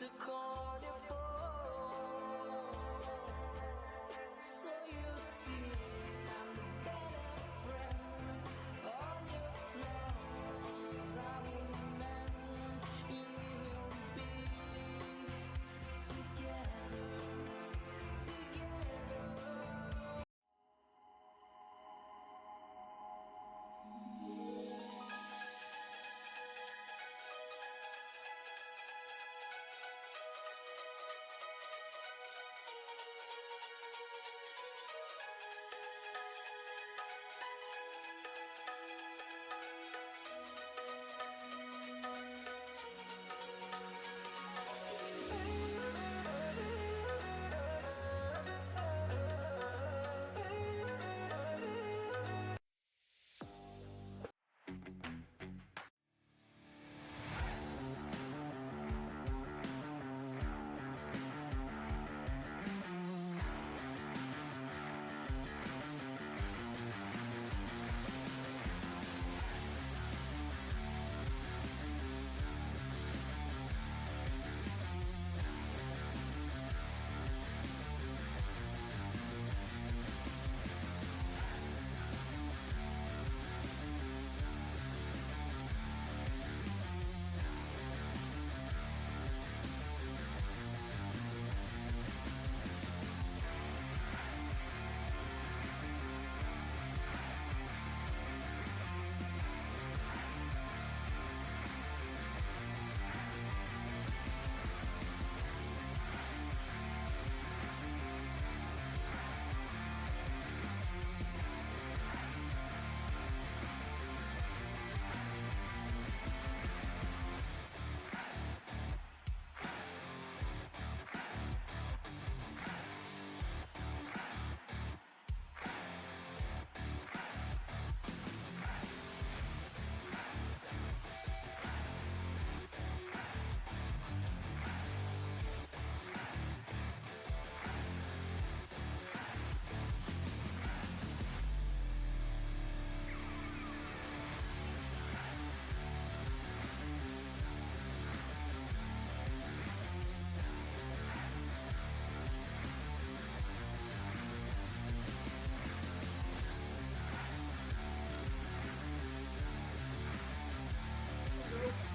to call your phone. So you see, I'm the better friend. All your flaws I will mend. You will be together, together.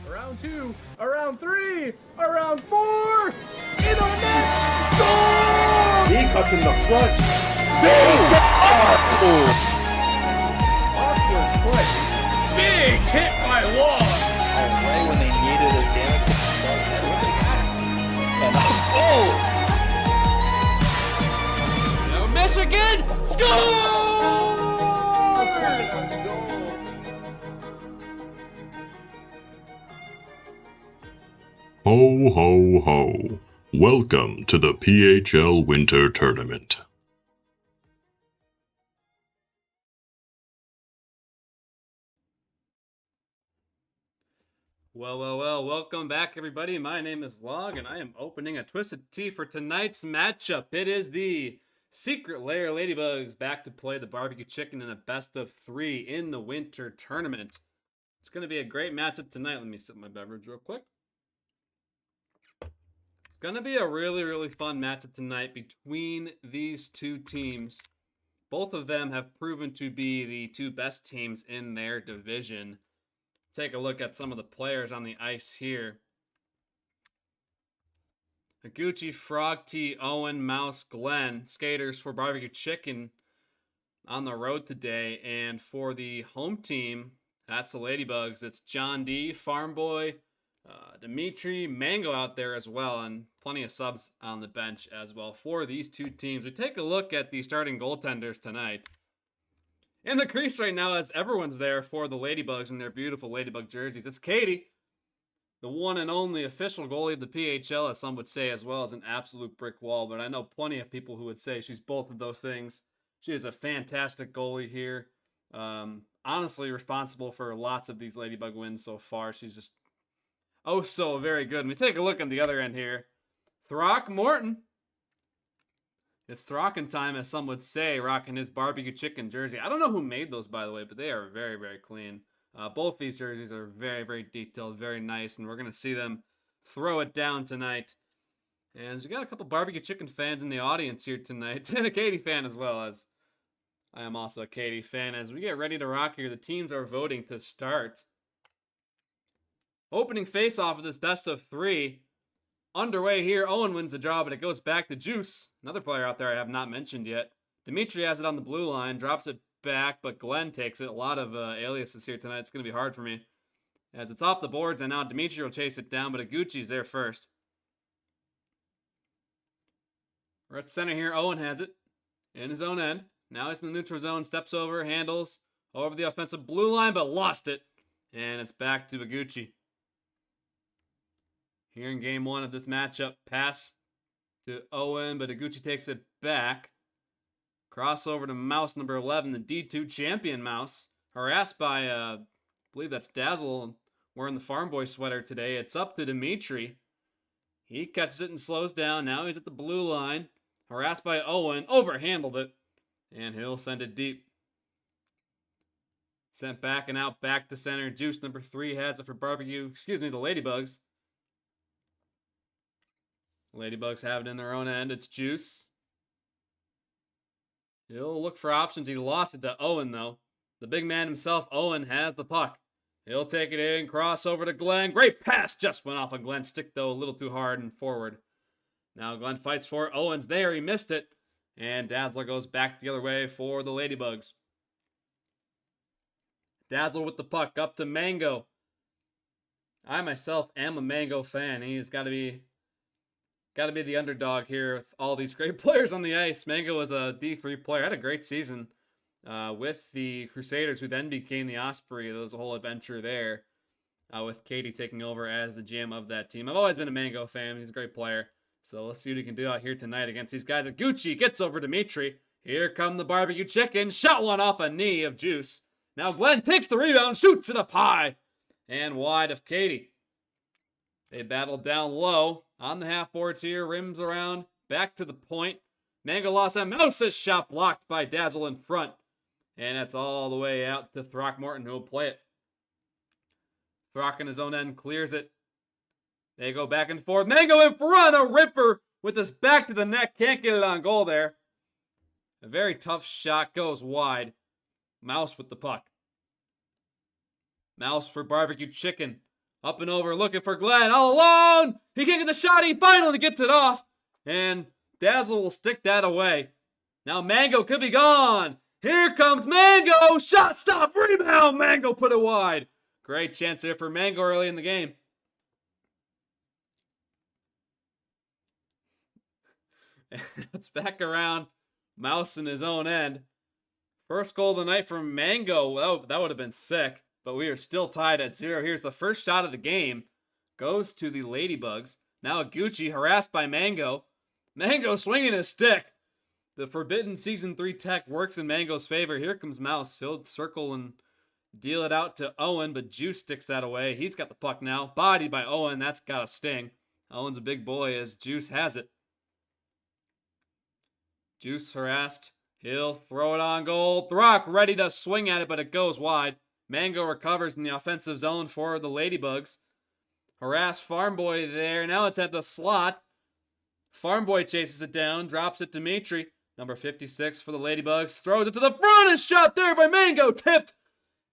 Around 2, around 3, around 4, in the net, score! He cuts in the front. Awkward play. Big hit by Long. Away when they needed a damage. And Now Michigan, score! Ho, ho, ho. Welcome to the PHL Winter Tournament. Well, welcome back, everybody. My name is Log, and I am opening a Twisted Tea for tonight's matchup. It is the Secret Lair Ladybugs back to play the Barbecue Chicken in a best-of-3 in the Winter Tournament. It's going to be a great matchup tonight. Let me sip my beverage real quick. It's going to be a really fun matchup tonight between these two teams. Both of them have proven to be the two best teams in their division. Take a look at some of the players on the ice here. Higuchi, Frog T, Owen, Mouse, Glenn, skaters for Barbecue Chicken on the road today. And for the home team, that's the Ladybugs. It's John D, Farm Boy, Dimitri, Mango out there as well, and plenty of subs on the bench as well for these two teams. We take a look at the starting goaltenders tonight. In the crease right now, as everyone's there for the Ladybugs in their beautiful Ladybug jerseys. It's Katie, the one and only official goalie of the PHL, as some would say, as well as an absolute brick wall. But I know plenty of people who would say she's both of those things. She is a fantastic goalie here. Honestly, responsible for lots of these Ladybug wins so far. She's just so very good. And we take a look on the other end here. Throckmorton. It's Throckin time, as some would say, rocking his Barbecue Chicken jersey. I don't know who made those, by the way, but they are very clean. Both these jerseys are very detailed, very nice, and we're going to see them throw it down tonight. And we got a couple barbecue chicken fans in the audience here tonight, and a Katie fan as well, as I am also a Katie fan. As we get ready to rock here, the teams are voting to start. Opening face-off of this best of 3. Underway here, Owen wins the draw, but it goes back to Juice. Another player out there I have not mentioned yet. Dimitri has it on the blue line, drops it back, but Glenn takes it. A lot of aliases here tonight. It's going to be hard for me. As it's off the boards, and now Dimitri will chase it down, but Iguchi's there first. We're at center here. Owen has it in his own end. Now he's in the neutral zone, steps over, handles over the offensive blue line, but lost it. And it's back to Iguchi. Here in game 1 of this matchup, pass to Owen, but Iguchi takes it back. Crossover to Mouse number 11, the D2 champion Mouse. Harassed by, I believe that's Dazzle, wearing the Farm Boy sweater today. It's up to Dimitri. He catches it and slows down. Now he's at the blue line. Harassed by Owen, overhandled it. And he'll send it deep. Sent back and out, back to center. Juice number 3 has it for barbecue. The Ladybugs. Ladybugs have it in their own end. It's Juice. He'll look for options. He lost it to Owen, though. The big man himself, Owen, has the puck. He'll take it in, cross over to Glenn. Great pass, just went off of Glenn's stick, though, a little too hard and forward. Now Glenn fights for it. Owen's there. He missed it. And Dazzler goes back the other way for the Ladybugs. Dazzle with the puck up to Mango. I myself am a Mango fan. He's got to be the underdog here with all these great players on the ice. Mango was a D3 player. Had a great season with the Crusaders, who then became the Osprey. There was a whole adventure there with Katie taking over as the GM of that team. I've always been a Mango fan. He's a great player. So let's see what he can do out here tonight against these guys. Iguchi gets over Dimitri. Here come the barbecue chicken. Shot one off a knee of Juice. Now Glenn takes the rebound, shoots it up high, and wide of Katie. They battle down low on the half boards here. Rims around, back to the point. Mango lost that. Mouse's shot blocked by Dazzle in front. And that's all the way out to Throckmorton, who will play it. Throck in his own end clears it. They go back and forth. Mango in front, a ripper with his back to the net. Can't get it on goal there. A very tough shot goes wide. Mouse with the puck. Mouse for barbecue chicken. Up and over, looking for Glenn. All alone! He can't get the shot. He finally gets it off. And Dazzle will stick that away. Now Mango could be gone. Here comes Mango. Shot, stop, rebound. Mango put it wide. Great chance there for Mango early in the game. It's back around. Mouse in his own end. First goal of the night from Mango. Oh, that would have been sick. But we are still tied at 0. Here's the first shot of the game. Goes to the Ladybugs. Now Iguchi harassed by Mango. Mango swinging his stick. The forbidden Season 3 tech works in Mango's favor. Here comes Mouse. He'll circle and deal it out to Owen, but Juice sticks that away. He's got the puck now. Bodied by Owen. That's got a sting. Owen's a big boy as Juice has it. Juice harassed. He'll throw it on goal. Throck ready to swing at it, but it goes wide. Mango recovers in the offensive zone for the Ladybugs. Harassed Farm Boy there. Now it's at the slot. Farm Boy chases it down. Drops it to Dimitri. Number 56 for the Ladybugs. Throws it to the front. And shot there by Mango. Tipped.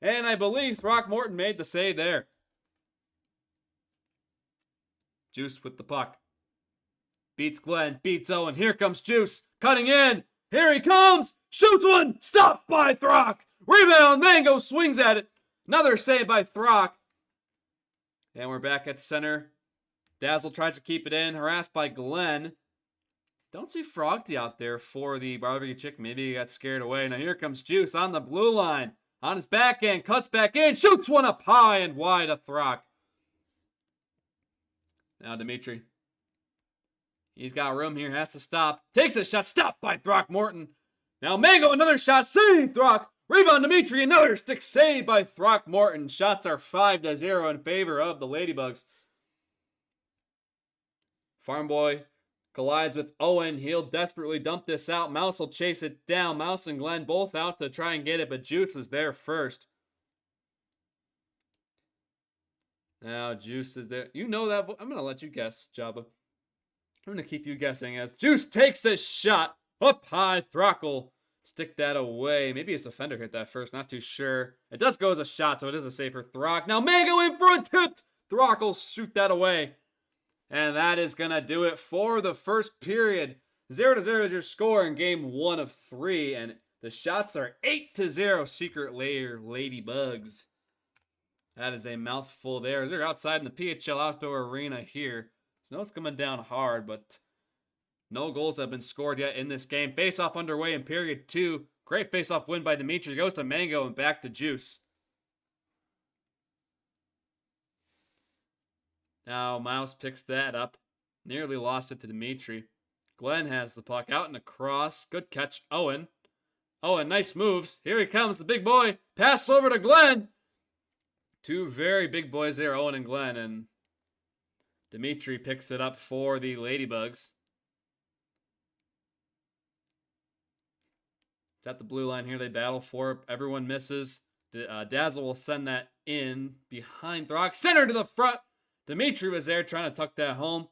And I believe Throckmorton made the save there. Juice with the puck. Beats Glenn. Beats Owen. Here comes Juice. Cutting in. Here he comes. Shoots one. Stopped by Throck. Rebound. Mango swings at it. Another save by Throck. And we're back at center. Dazzle tries to keep it in. Harassed by Glenn. Don't see Frogty out there for the barbecue chicken. Maybe he got scared away. Now here comes Juice on the blue line. On his backhand. Cuts back in. Shoots one up high and wide of Throck. Now Dimitri. He's got room here. Has to stop. Takes a shot. Stopped by Throckmorton. Now Mango. Another shot. Save Throck. Rebound Dimitri. Another stick saved by Throckmorton. Shots are 5-0 in favor of the Ladybugs. Farm Boy collides with Owen. He'll desperately dump this out. Mouse will chase it down. Mouse and Glenn both out to try and get it, but Juice is there first. Now Juice is there. You know that. I'm going to let you guess, Jabba. I'm going to keep you guessing as Juice takes a shot up high. Throckle stick that away. Maybe his defender hit that first. Not too sure. It does go as a shot, so it is a safer Throck. Now Mango in front. Throckle shoot that away. And that is going to do it for the first period. 0-0 is your score in game 1 of 3. And the shots are 8-0 Secret Lair Ladybugs. That is a mouthful there. They're outside in the PHL Outdoor Arena here. Snow's coming down hard, but no goals have been scored yet in this game. Face-off underway in period 2. Great face-off win by Dimitri. Goes to Mango and back to Juice. Now Mouse picks that up. Nearly lost it to Dimitri. Glenn has the puck out and across. Good catch, Owen. Owen, nice moves. Here he comes, the big boy. Pass over to Glenn. Two very big boys there, Owen and Glenn. And Dimitri picks it up for the Ladybugs. It's at the blue line here. They battle for it. Everyone misses. Dazzle will send that in behind Throck. Center to the front. Dimitri was there trying to tuck that home,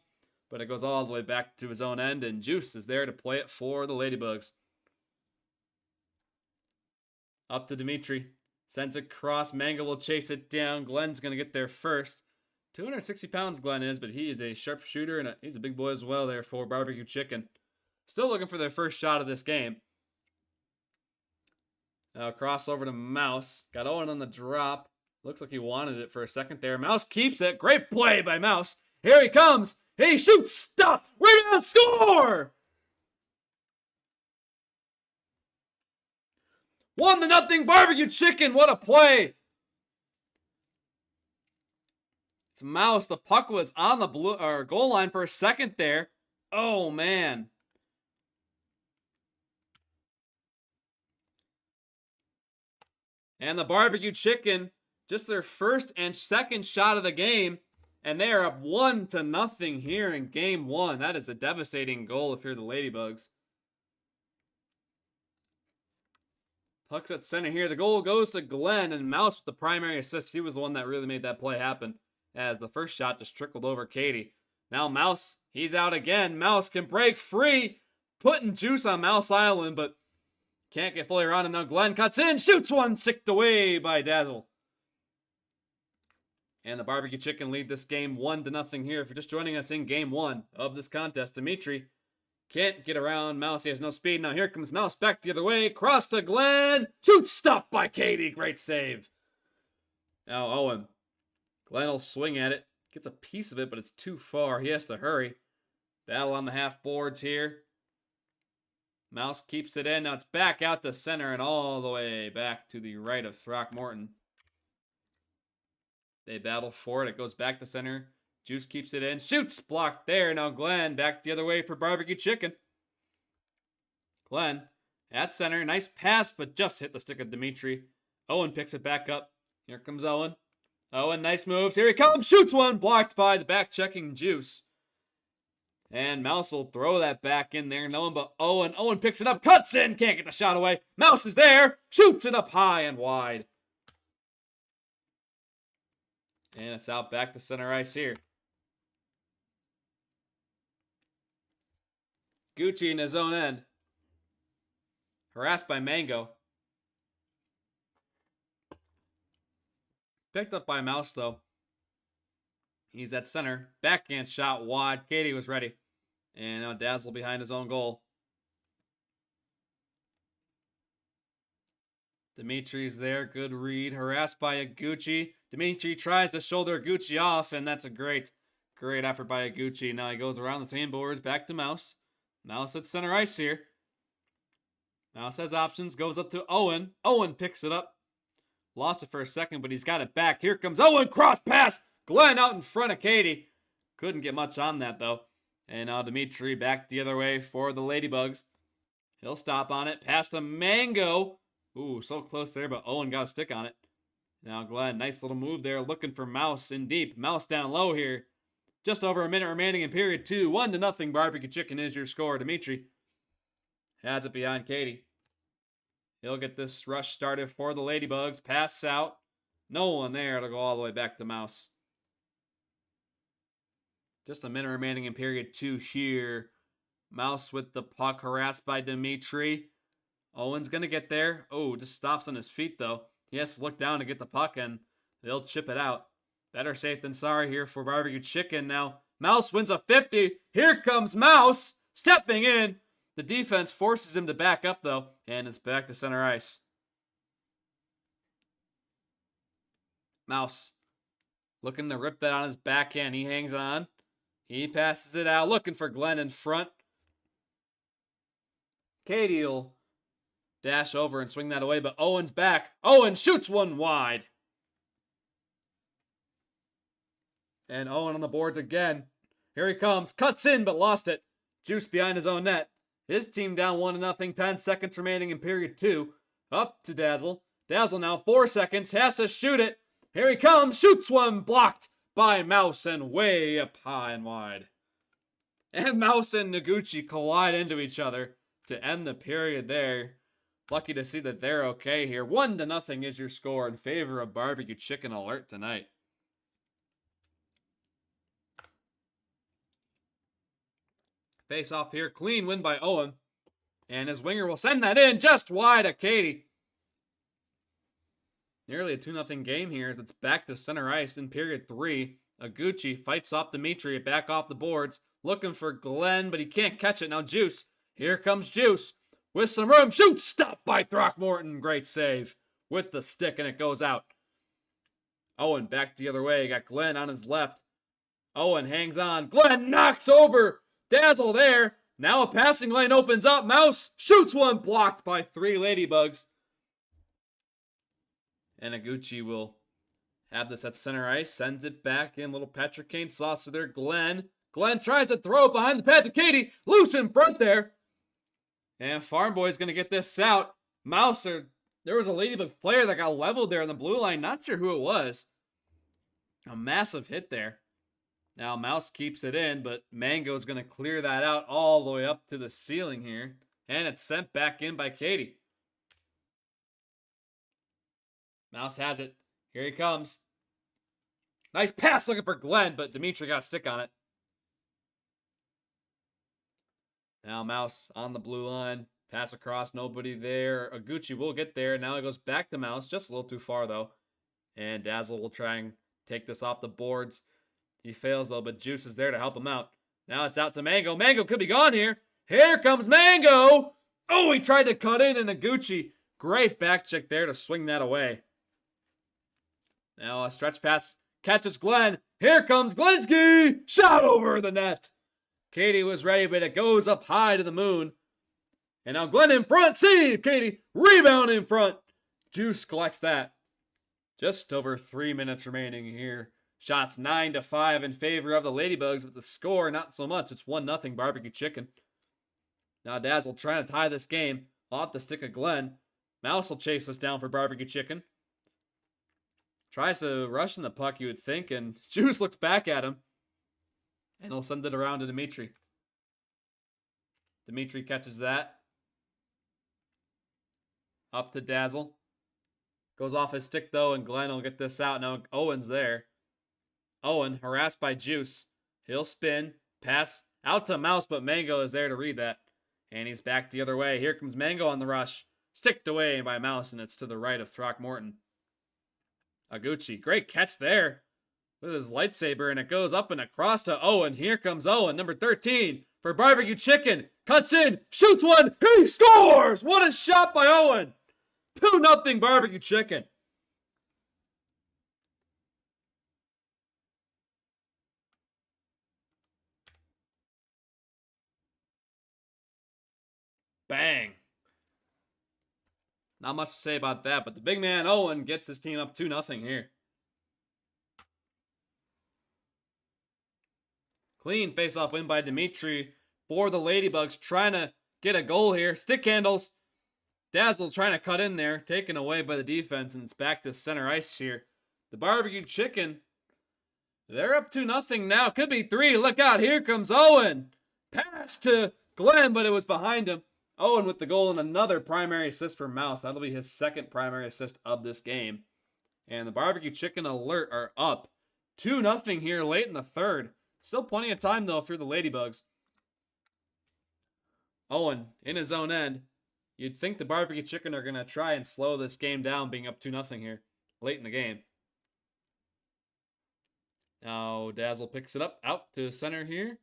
but it goes all the way back to his own end, and Juice is there to play it for the Ladybugs. Up to Dimitri. Sends it across. Mango will chase it down. Glenn's going to get there first. 260 pounds Glenn is, but he is a sharpshooter, and he's a big boy as well there for Barbecue Chicken. Still looking for their first shot of this game. Now cross over to Mouse. Got Owen on the drop. Looks like he wanted it for a second there. Mouse keeps it. Great play by Mouse. Here he comes. He shoots. Stop. Rebound. Score. 1-0 Barbecue Chicken. What a play. It's Mouse. The puck was on the goal line for a second there. Oh, man. And the Barbecue Chicken, just their first and second shot of the game, and they are up 1-0 here in game 1. That is a devastating goal if you're the Ladybugs. Puck's at center here. The goal goes to Glenn, and Mouse with the primary assist. He was the one that really made that play happen, as the first shot just trickled over Katie. Now Mouse, he's out again. Mouse can break free, putting Juice on Mouse Island, but can't get fully around him. Now Glenn cuts in, shoots one, sicked away by Dazzle. And the Barbecue Chicken lead this game 1-0 here. If you're just joining us in game 1 of this contest, Dimitri can't get around Mouse. He has no speed. Now here comes Mouse back the other way. Cross to Glenn. Shoot, stopped by Katie. Great save. Now Owen. Glenn will swing at it. Gets a piece of it, but it's too far. He has to hurry. Battle on the half boards here. Mouse keeps it in. Now it's back out to center and all the way back to the right of Throckmorton. They battle for it. It goes back to center. Juice keeps it in. Shoots. Blocked there. Now Glenn back the other way for Barbecue Chicken. Glenn at center. Nice pass, but just hit the stick of Dimitri. Owen picks it back up. Here comes Owen. Owen, nice moves. Here he comes. Shoots one. Blocked by the back-checking Juice. And Mouse will throw that back in there. No one but Owen. Owen picks it up. Cuts in. Can't get the shot away. Mouse is there. Shoots it up high and wide. And it's out back to center ice here. Gucci in his own end. Harassed by Mango. Picked up by Mouse, though. He's at center. Backhand shot wide. Katie was ready. And now Dazzle behind his own goal. Dimitri's there. Good read. Harassed by a Gucci. Dimitri tries to shoulder Gucci off, and that's a great effort by a Gucci. Now he goes around the same boards. Back to Mouse. Mouse at center ice here. Mouse has options. Goes up to Owen. Owen picks it up. Lost it for a second, but he's got it back. Here comes Owen. Cross pass. Glenn out in front of Katie. Couldn't get much on that, though. And now Dimitri back the other way for the Ladybugs. He'll stop on it. Pass to Mango. Ooh, so close there, but Owen got a stick on it. Now Glenn, nice little move there. Looking for Mouse in deep. Mouse down low here. Just over a minute remaining in period 2. 1-0 Barbecue Chicken is your score. Dimitri has it behind Katie. He'll get this rush started for the Ladybugs. Pass out. No one there to go all the way back to Mouse. Just a minute remaining in period 2 here. Mouse with the puck, harassed by Dimitri. Owen's going to get there. Oh, just stops on his feet, though. He has to look down to get the puck, and they'll chip it out. Better safe than sorry here for Barbecue Chicken. Now, Mouse wins a 50. Here comes Mouse, stepping in. The defense forces him to back up, though, and it's back to center ice. Mouse looking to rip that on his backhand. He hangs on. He passes it out, looking for Glenn in front. Katie will dash over and swing that away, but Owen's back. Owen shoots one wide. And Owen on the boards again. Here he comes. Cuts in, but lost it. Juice behind his own net. His team down 1-0. 10 seconds remaining in period 2. Up to Dazzle. Dazzle now 4 seconds. Has to shoot it. Here he comes. Shoots one. Blocked by Mouse and way up high and wide. And Mouse and Noguchi collide into each other to end the period there. Lucky to see that they're okay here. 1-0 is your score in favor of Barbecue Chicken Alert tonight. Face off here. Clean win by Owen. And his winger will send that in just wide of Katie. Nearly a 2-0 game here as it's back to center ice in period 3. Aguchi fights off Dimitri back off the boards. Looking for Glenn, but he can't catch it. Now Juice. Here comes Juice. With some room. Shoot! Stopped by Throckmorton. Great save. With the stick, and it goes out. Owen back the other way. Got Glenn on his left. Owen hangs on. Glenn knocks over Dazzle there. Now a passing lane opens up. Mouse shoots one, blocked by 3 Ladybugs. And Aguchi will have this at center ice. Sends it back in. Little Patrick Kane saucer there. Glenn. Glenn tries to throw it behind the pad to Katie. Loose in front there. And Farm Boy's going to get this out. Mouse, there was a Ladybug player that got leveled there on the blue line. Not sure who it was. A massive hit there. Now Mouse keeps it in, but Mango's going to clear that out all the way up to the ceiling here. And it's sent back in by Katie. Mouse has it. Here he comes. Nice pass looking for Glenn, but Dimitri got a stick on it. Now Mouse on the blue line. Pass across, nobody there. Aguchi will get there. Now he goes back to Mouse. Just a little too far, though. And Dazzle will try and take this off the boards. He fails, though, but Juice is there to help him out. Now it's out to Mango. Mango could be gone here. Here comes Mango. Oh, he tried to cut in, and Aguchi. Great back check there to swing that away. Now a stretch pass catches Glenn. Here comes Glenski. Shot over the net. Katie was ready, but it goes up high to the moon. And now Glenn in front. Save, Katie. Rebound in front. Juice collects that. Just over 3 minutes remaining here. Shots 9-5 in favor of the Ladybugs, but the score not so much. It's 1-0 Barbecue Chicken. Now Dazzle trying to tie this game off the stick of Glenn. Mouse will chase this down for Barbecue Chicken. Tries to rush in the puck, you would think, and Juice looks back at him. And he'll send it around to Dimitri. Dimitri catches that. Up to Dazzle. Goes off his stick, though, and Glenn will get this out. Now Owen's there. Owen, harassed by Juice. He'll spin. Pass out to Mouse, but Mango is there to read that. And he's back the other way. Here comes Mango on the rush. Sticked away by Mouse, and it's to the right of Throckmorton. Aguchi, great catch there with his lightsaber, and it goes up and across to Owen. Here comes Owen, number 13, for Barbecue Chicken. Cuts in, shoots one, he scores! What a shot by Owen! 2-0 Barbecue Chicken. Bang. Not much to say about that, but the big man Owen gets his team up 2-0 here. Clean face-off win by Dimitri for the Ladybugs, trying to get a goal here. Stick handles. Dazzle trying to cut in there, taken away by the defense, and it's back to center ice here. The Barbecue Chicken, they're up 2-0 now. Could be 3. Look out, here comes Owen. Pass to Glenn, but it was behind him. Owen with the goal and another primary assist for Mouse. That'll be his second primary assist of this game. And the Barbecue Chicken Alert are up 2-0 here late in the third. Still plenty of time, though, if you're the Ladybugs. Owen, in his own end. You'd think the Barbecue Chicken are going to try and slow this game down, being up 2-0 here, late in the game. Now, Dazzle picks it up, out to center here.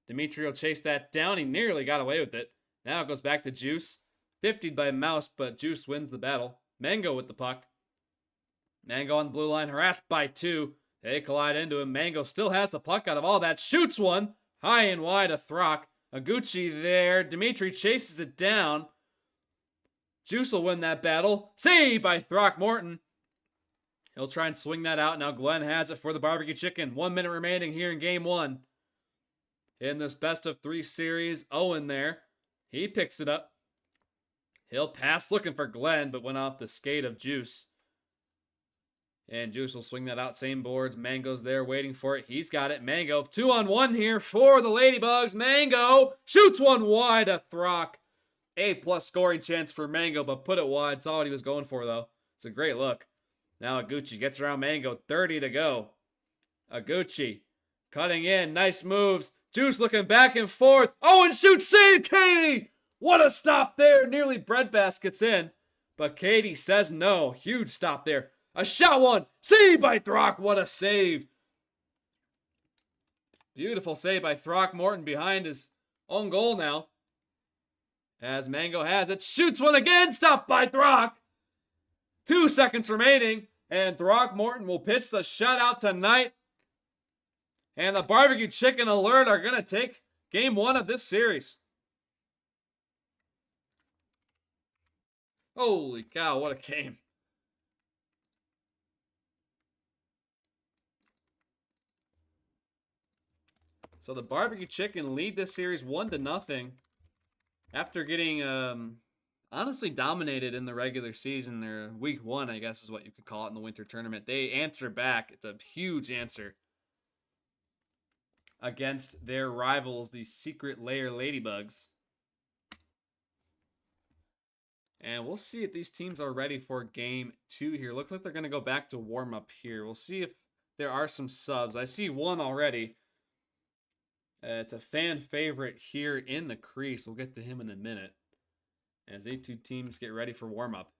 Dimitri will chase that down. He nearly got away with it. Now it goes back to Juice. 50'd by Mouse, but Juice wins the battle. Mango with the puck. Mango on the blue line, harassed by 2. They collide into him. Mango still has the puck out of all that. Shoots one. High and wide to Throck. Aguchi there. Dimitri chases it down. Juice will win that battle. Saved by Throckmorton. He'll try and swing that out. Now Glenn has it for the Barbecue Chicken. 1 minute remaining here in game 1. In this best of 3 series, Owen there. He picks it up. He'll pass looking for Glenn, but went off the skate of Juice. And Juice will swing that out. Same boards. Mango's there waiting for it. He's got it. Mango 2-on-1 here for the Ladybugs. Mango shoots one wide to Throck. A+ scoring chance for Mango, but put it wide. Saw what he was going for, though. It's a great look. Now Aguchi gets around Mango. 30 to go. Aguchi cutting in. Nice moves. Juice looking back and forth. Owen shoots. Save Katie. What a stop there. Nearly breadbaskets in. But Katie says no. Huge stop there. A shot one. Saved by Throck. What a save. Beautiful save by Throckmorton behind his own goal now. As Mango has it. Shoots one again. Stopped by Throck. 2 seconds remaining. And Throckmorton will pitch the shutout tonight. And the Barbecue Chicken Alert are going to take game 1 of this series. Holy cow, what a game. So the Barbecue Chicken lead this series 1-0 after getting honestly dominated in the regular season. Their week 1, I guess is what you could call it in the winter tournament. They answer back. It's a huge answer against their rivals, the Secret Lair Ladybugs. And we'll see if these teams are ready for game 2 here. Looks like they're going to go back to warm up here. We'll see if there are some subs. I see one already. It's a fan favorite here in the crease. We'll get to him in a minute as these 2 teams get ready for warm up.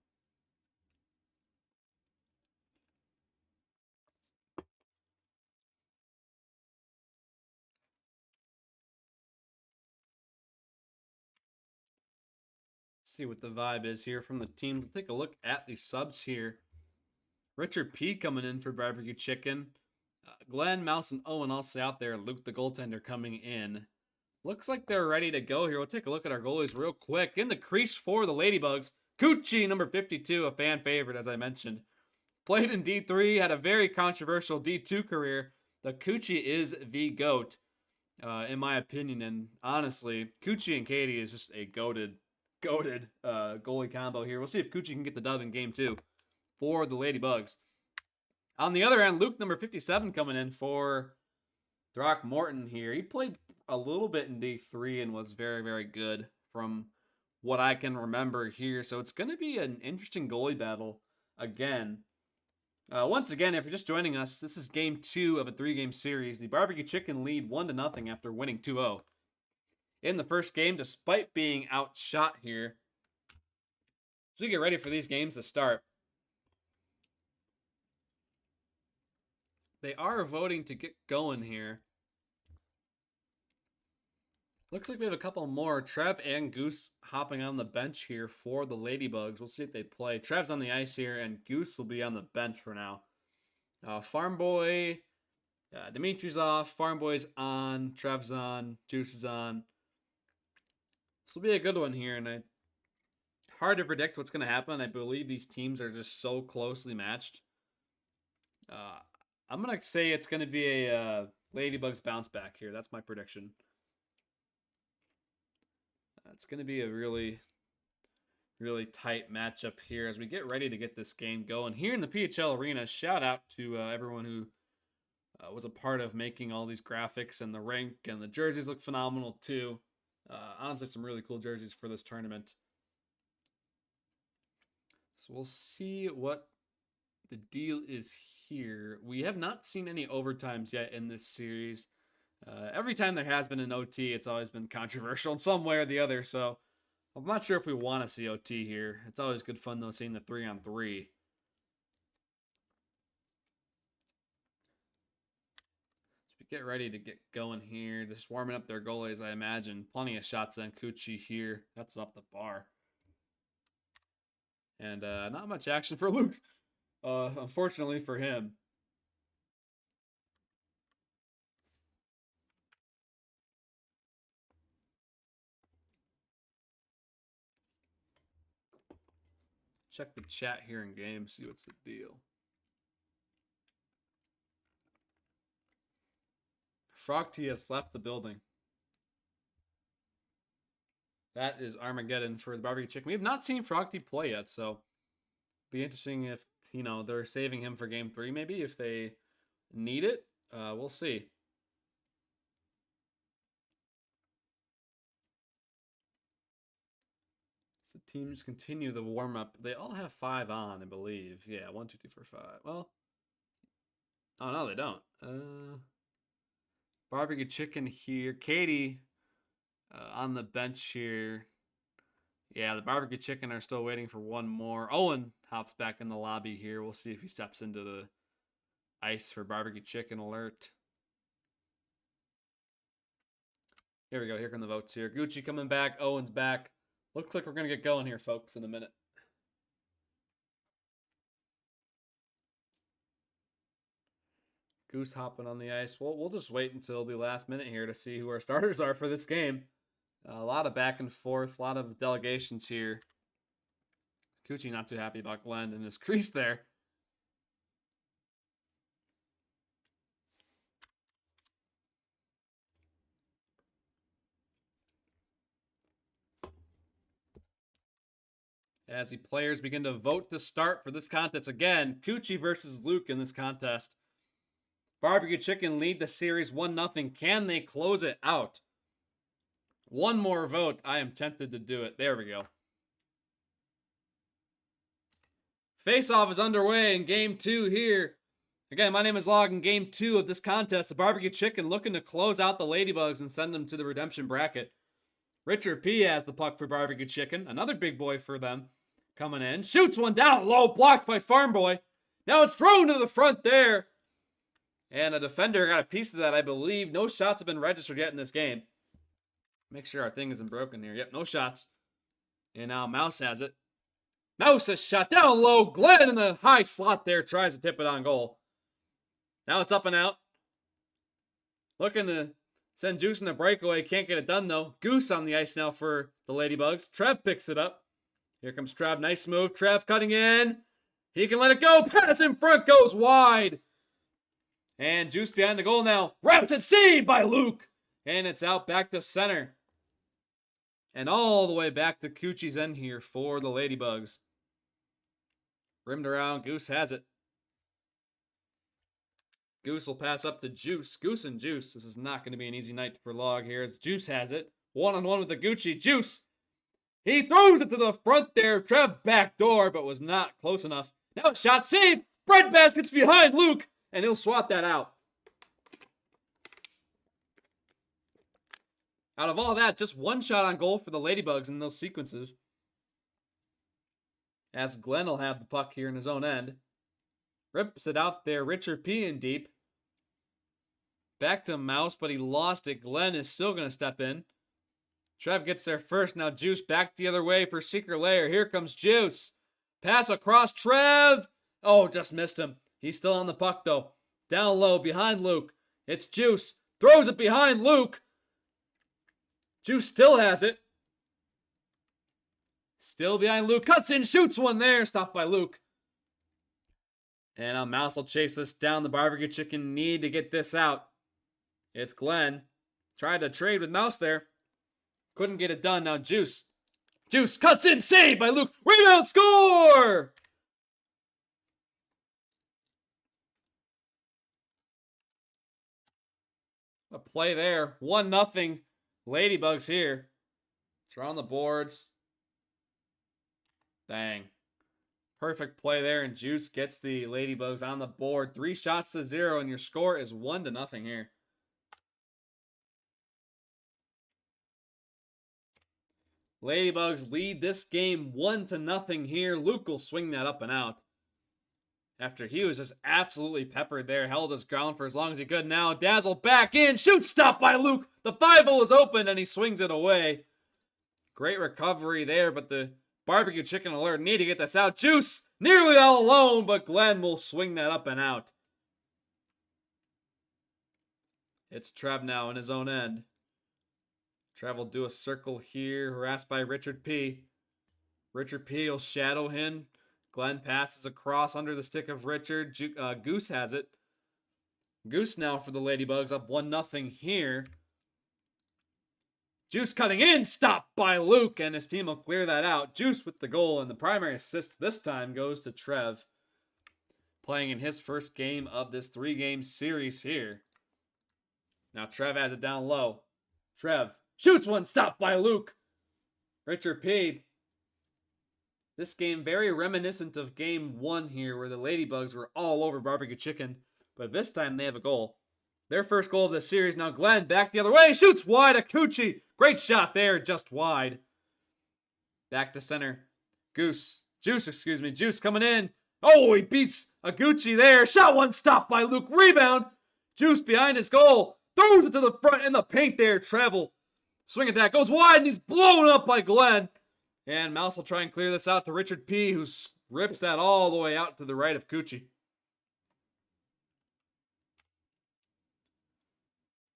See what the vibe is here from the team. We'll take a look at the subs here. Richard P coming in for Barbecue Chicken. Glenn, Mouse, and Owen also out there. Luke the goaltender coming in. Looks like they're ready to go here. We'll take a look at our goalies real quick. In the crease for the Ladybugs, Cucci, number 52, a fan favorite, as I mentioned. Played in D3, had a very controversial D2 career. The Cucci is the GOAT, in my opinion. And honestly, Cucci and Katie is just a goated goalie combo here. We'll see if Cucci can get the dub in game 2 for the Ladybugs. On the other end, Luke, number 57, coming in for Throckmorton here. He played a little bit in D3 and was very, very good from what I can remember here. So it's going to be an interesting goalie battle again. Once again, if you're just joining us, this is game 2 of a 3-game series. The Barbecue Chicken lead 1-0 after winning 2-0 in the first game, despite being outshot here. So we get ready for these games to start. They are voting to get going here. Looks like we have a couple more. Trev and Goose hopping on the bench here for the Ladybugs. We'll see if they play. Trev's on the ice here, and Goose will be on the bench for now. Farm Boy, Dimitri's off. Farm Boy's on. Trev's on. Juice is on. This will be a good one here, and hard to predict what's going to happen. I believe these teams are just so closely matched. I'm going to say it's going to be a Ladybugs bounce back here. That's my prediction. It's going to be a really, really tight matchup here as we get ready to get this game going. Here in the PHL Arena, shout out to everyone who was a part of making all these graphics, and the rink and the jerseys look phenomenal too. Honestly, some really cool jerseys for this tournament. So we'll see what the deal is here. We have not seen any overtimes yet in this series. Every time there has been an OT, it's always been controversial in some way or the other. So I'm not sure if we want to see OT here. It's always good fun though seeing the 3-on-3. Get ready to get going here. Just warming up their goalies, I imagine. Plenty of shots on Cucci here. That's up the bar. And not much action for Luke. Unfortunately for him. Check the chat here in game, see what's the deal. Frog T has left the building. That is Armageddon for the barbecue chicken. We have not seen Frog T play yet, so be interesting if, you know, they're saving him for game 3 maybe if they need it. We'll see. So the teams continue the warm-up. They all have 5 on, I believe. Yeah, 1, 2, 3, 4, 5. Well, oh no, they don't. Barbecue chicken here. Katie on the bench here. Yeah, the barbecue chicken are still waiting for one more. Owen hops back in the lobby here. We'll see if he steps into the ice for barbecue chicken alert. Here we go. Here come the votes here. Gucci coming back. Owen's back. Looks like we're going to get going here, folks, in a minute. Goose hopping on the ice. We'll just wait until the last minute here to see who our starters are for this game. A lot of back and forth, a lot of delegations here. Gucci not too happy about Glenn in his crease there. As the players begin to vote to start for this contest again, Gucci versus Luke in this contest. Barbecue Chicken lead the series 1-0. Can they close it out? One more vote. I am tempted to do it. There we go. Face-off is underway in Game 2 here. Again, my name is Log in Game 2 of this contest. The Barbecue Chicken looking to close out the Ladybugs and send them to the redemption bracket. Richard P has the puck for Barbecue Chicken. Another big boy for them coming in. Shoots one down low, blocked by Farm Boy. Now it's thrown to the front there. And a defender got a piece of that, I believe. No shots have been registered yet in this game. Make sure our thing isn't broken here. Yep, no shots. And now Mouse has it. Mouse has shot down low. Glenn in the high slot there tries to tip it on goal. Now it's up and out. Looking to send Juice in a breakaway. Can't get it done though. Goose on the ice now for the Ladybugs. Trev picks it up. Here comes Trev. Nice move. Trev cutting in. He can let it go. Pass in front. Goes wide. And Juice behind the goal now. Wraps it saved by Luke. And it's out back to center. And all the way back to Coochie's end here for the Ladybugs. Rimmed around. Goose has it. Goose will pass up to Juice. Goose and Juice. This is not going to be an easy night for Log here as Juice has it. One-on-one with the Gucci. Juice. He throws it to the front there. Trev backdoor, but was not close enough. Now shot save. Breadbasket's behind Luke. And he'll swat that out. Out of all that, just one shot on goal for the Ladybugs in those sequences. As Glenn will have the puck here in his own end. Rips it out there. Richard P in deep. Back to Mouse, but he lost it. Glenn is still going to step in. Trev gets there first. Now Juice back the other way for Secret Lair. Here comes Juice. Pass across Trev. Oh, just missed him. He's still on the puck, though. Down low, behind Luke. It's Juice. Throws it behind Luke. Juice still has it. Still behind Luke. Cuts in, shoots one there. Stopped by Luke. And now Mouse will chase this down. The Barbecue Chicken need to get this out. It's Glenn. Tried to trade with Mouse there. Couldn't get it done. Now Juice. Juice cuts in, saved by Luke. Rebound, score! A play there. 1-0. Ladybugs here. It's on the boards. Dang. Perfect play there, and Juice gets the Ladybugs on the board. 3 shots to 0, and your score is 1-0 here. Ladybugs lead this game 1-0 here. Luke will swing that up and out. After he was just absolutely peppered there, held his ground for as long as he could. Now Dazzle back in, shoot, stop by Luke. The 5-0 is open and he swings it away. Great recovery there, but the barbecue chicken alert need to get this out. Juice nearly all alone, but Glenn will swing that up and out. It's Trev now in his own end. Trev will do a circle here, harassed by Richard P. Richard P will shadow him. Glenn passes across under the stick of Richard. Goose has it. Goose now for the Ladybugs, up 1-0 here. Juice cutting in, stopped by Luke, and his team will clear that out. Juice with the goal, and the primary assist this time goes to Trev, playing in his first game of this 3-game series here. Now Trev has it down low. Trev shoots one, stopped by Luke. Richard P. This game very reminiscent of game 1 here, where the Ladybugs were all over barbecue chicken, but this time they have a goal. Their first goal of the series. Now Glenn back the other way, shoots wide, Akuchi. Great shot there, just wide. Back to center. Juice coming in. Oh, he beats Aguchi there. Shot one, stopped by Luke. Rebound. Juice behind his goal. Throws it to the front in the paint there. Travel. Swing at that. Goes wide and he's blown up by Glenn. And Mouse will try and clear this out to Richard P, who rips that all the way out to the right of Coochie.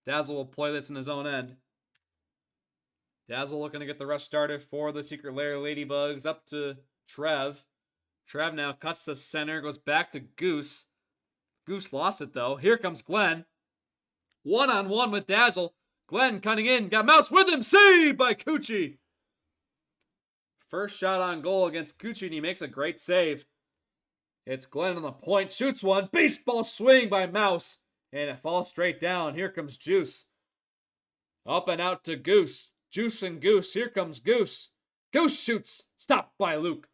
Dazzle will play this in his own end. Dazzle looking to get the rush started for the Secret Lair Ladybugs. Up to Trev. Trev now cuts to center. Goes back to Goose. Goose lost it though. Here comes Glenn. 1-on-1 with Dazzle. Glenn cutting in. Got Mouse with him. Saved by Coochie. First shot on goal against Coochie, and he makes a great save. It's Glenn on the point, shoots one, baseball swing by Mouse, and it falls straight down. Here comes Juice. Up and out to Goose. Juice and Goose, here comes Goose. Goose shoots, stopped by Luke.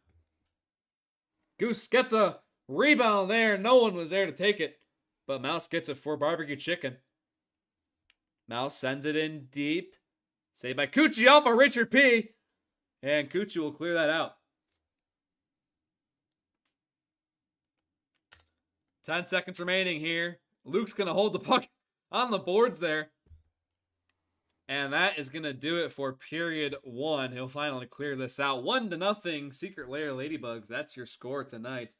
Goose gets a rebound there, no one was there to take it, but Mouse gets it for barbecue chicken. Mouse sends it in deep. Saved by Coochie off of Richard P. And Coochie will clear that out. 10 seconds remaining here. Luke's going to hold the puck on the boards there. And that is going to do it for period 1. He'll finally clear this out. 1-0 Secret Lair Ladybugs. That's your score tonight.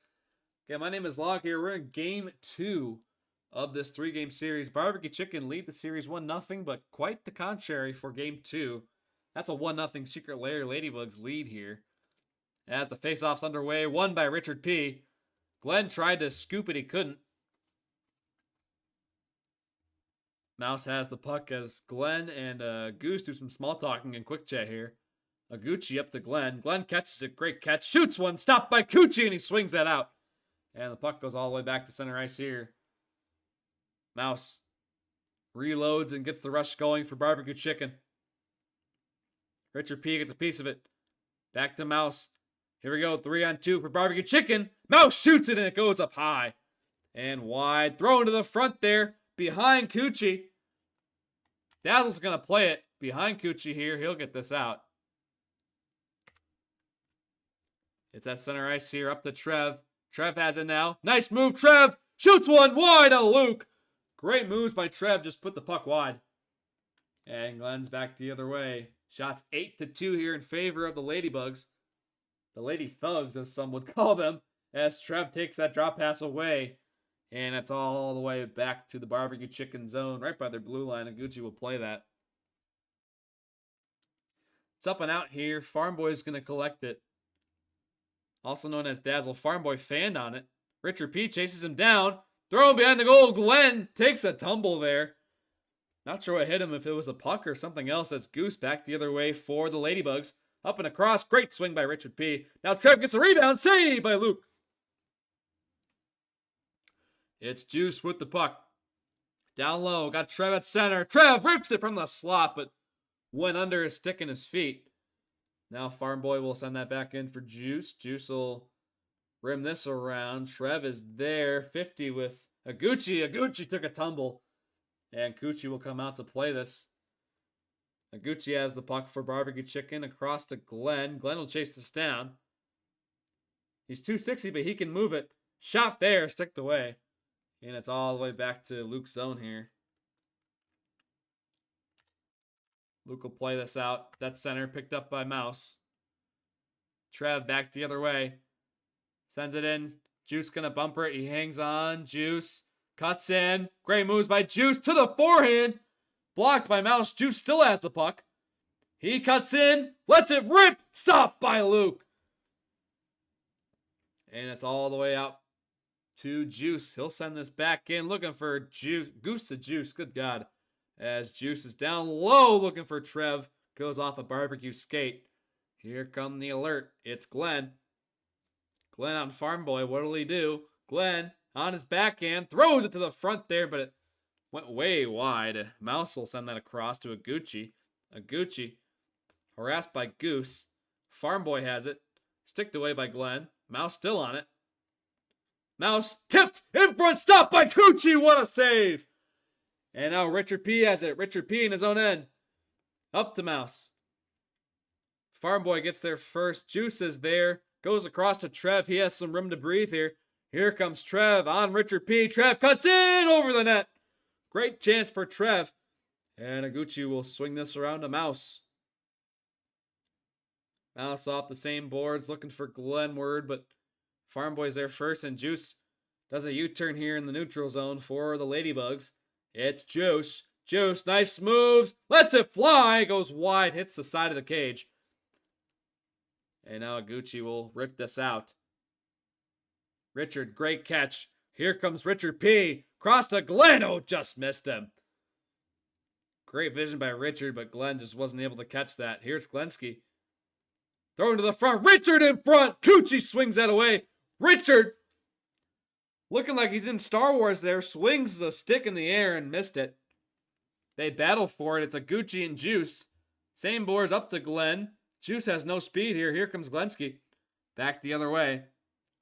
Okay, my name is Locke here. We're in game 2 of this 3-game series. Barbecue Chicken lead the series 1-0, but quite the contrary for game 2. That's a 1-0 Secret Lair Ladybugs lead here. As the face-off's underway, won by Richard P. Glenn tried to scoop it, he couldn't. Mouse has the puck as Glenn and Goose do some small talking and quick chat here. Aguchi up to Glenn. Glenn catches it, great catch. Shoots one, stopped by Coochie, and he swings that out. And the puck goes all the way back to center ice here. Mouse reloads and gets the rush going for barbecue chicken. Richard P gets a piece of it. Back to Mouse. Here we go, 3-on-2 for barbecue chicken. Mouse shoots it and it goes up high. And wide. Thrown to the front there. Behind Coochie. Dazzle's going to play it. Behind Coochie here. He'll get this out. It's at center ice here. Up to Trev. Trev has it now. Nice move, Trev. Shoots one wide to Luke. Great moves by Trev. Just put the puck wide. And Glenn's back the other way. Shots 8-2 here in favor of the Ladybugs. The Lady Thugs, as some would call them, as Trev takes that drop pass away. And it's all the way back to the barbecue chicken zone, right by their blue line. And Gucci will play that. It's up and out here. Farm Boy's going to collect it. Also known as Dazzle. Farm Boy fanned on it. Richard P chases him down. Throw him behind the goal. Glenn takes a tumble there. Not sure what hit him, if it was a puck or something else, as Goose back the other way for the Ladybugs. Up and across. Great swing by Richard P. Now Trev gets a rebound. Saved by Luke. It's Juice with the puck. Down low. Got Trev at center. Trev rips it from the slot, but went under his stick and his feet. Now Farm Boy will send that back in for Juice. Juice will rim this around. Trev is there. 50 with Aguchi. Aguchi took a tumble. And Coochie will come out to play this. Aguchi has the puck for barbecue chicken across to Glenn. Glenn will chase this down. He's 260, but he can move it. Shot there, sticked away. And it's all the way back to Luke's zone here. Luke will play this out. That center picked up by Mouse. Trev back the other way. Sends it in. Juice gonna bumper it. He hangs on. Juice cuts in. Great moves by Juice to the forehand. Blocked by Mouse. Juice still has the puck. He cuts in. Lets it rip. Stopped by Luke. And it's all the way out to Juice. He'll send this back in, looking for Juice. Goose to Juice. Good God. As Juice is down low, looking for Trev. Goes off a barbecue skate. Here come the alert. It's Glenn. Glenn on Farm Boy. What'll he do? Glenn on his backhand. Throws it to the front there, but it went way wide. Mouse will send that across to Aguchi. Aguchi harassed by Goose. Farm Boy has it. Sticked away by Glenn. Mouse still on it. Mouse tipped in front. Stopped by Gucci. What a save. And now Richard P has it. Richard P in his own end. Up to Mouse. Farm Boy gets there first. Juice is there. Goes across to Trev. He has some room to breathe here. Here comes Trev on Richard P. Trev cuts in over the net. Great chance for Trev. And Aguchi will swing this around to Mouse. Mouse off the same boards, looking for Glenward, but Farm Boy's there first, and Juice does a U-turn here in the neutral zone for the Ladybugs. It's Juice. Juice, nice moves. Lets it fly. Goes wide, hits the side of the cage. And now Aguchi will rip this out. Richard, great catch. Here comes Richard P. Cross to Glenn. Oh, just missed him. Great vision by Richard, but Glenn just wasn't able to catch that. Here's Glenski. Thrown to the front. Richard in front. Gucci swings that away. Richard, looking like he's in Star Wars there, swings the stick in the air and missed it. They battle for it. It's Aguchi and Juice. Same boards up to Glenn. Juice has no speed here. Here comes Glenski. Back the other way.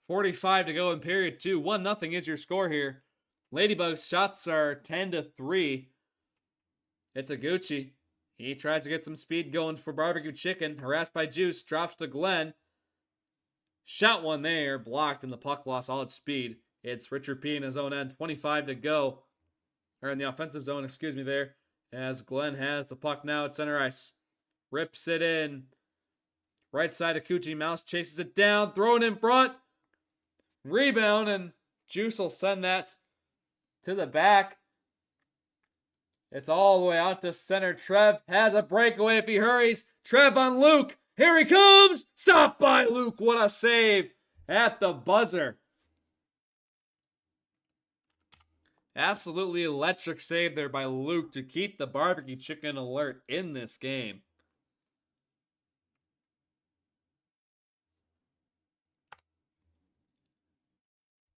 45 to go in period 2. 1-0 is your score here. Ladybug's shots are 10-3. It's Aguchi. He tries to get some speed going for barbecue chicken. Harassed by Juice. Drops to Glenn. Shot one there. Blocked, and the puck lost all its speed. It's Richard P in his own end. 25 to go. Or in the offensive zone, excuse me there. As Glenn has the puck now at center ice. Rips it in. Right side of Aguchi. Mouse chases it down. Thrown in front. Rebound, and Juice will send that to the back. It's all the way out to center. Trev has a breakaway if he hurries. Trev on Luke. Here he comes. Stopped by Luke. What a save at the buzzer. Absolutely electric save there by Luke to keep the barbecue chicken alert in this game.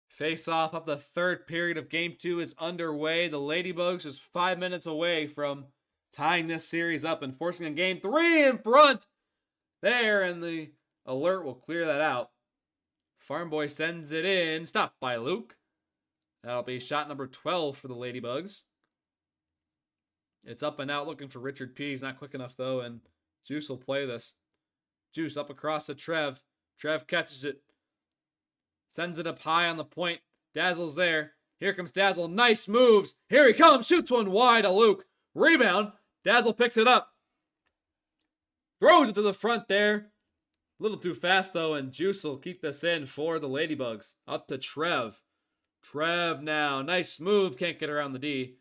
Face-off of the third period of Game 2 is underway. The Ladybugs just 5 minutes away from tying this series up and forcing a Game 3 in front there, and the alert will clear that out. Farm Boy sends it in. Stopped by Luke. That'll be shot number 12 for the Ladybugs. It's up and out looking for Richard P. He's not quick enough, though, and Juice will play this. Juice up across to Trev. Trev catches it. Sends it up high on the point. Dazzle's there. Here comes Dazzle. Nice moves. Here he comes. Shoots one wide to Luke. Rebound. Dazzle picks it up. Throws it to the front there. A little too fast, though, and Juice will keep this in for the Ladybugs. Up to Trev. Trev now. Nice move. Can't get around the D.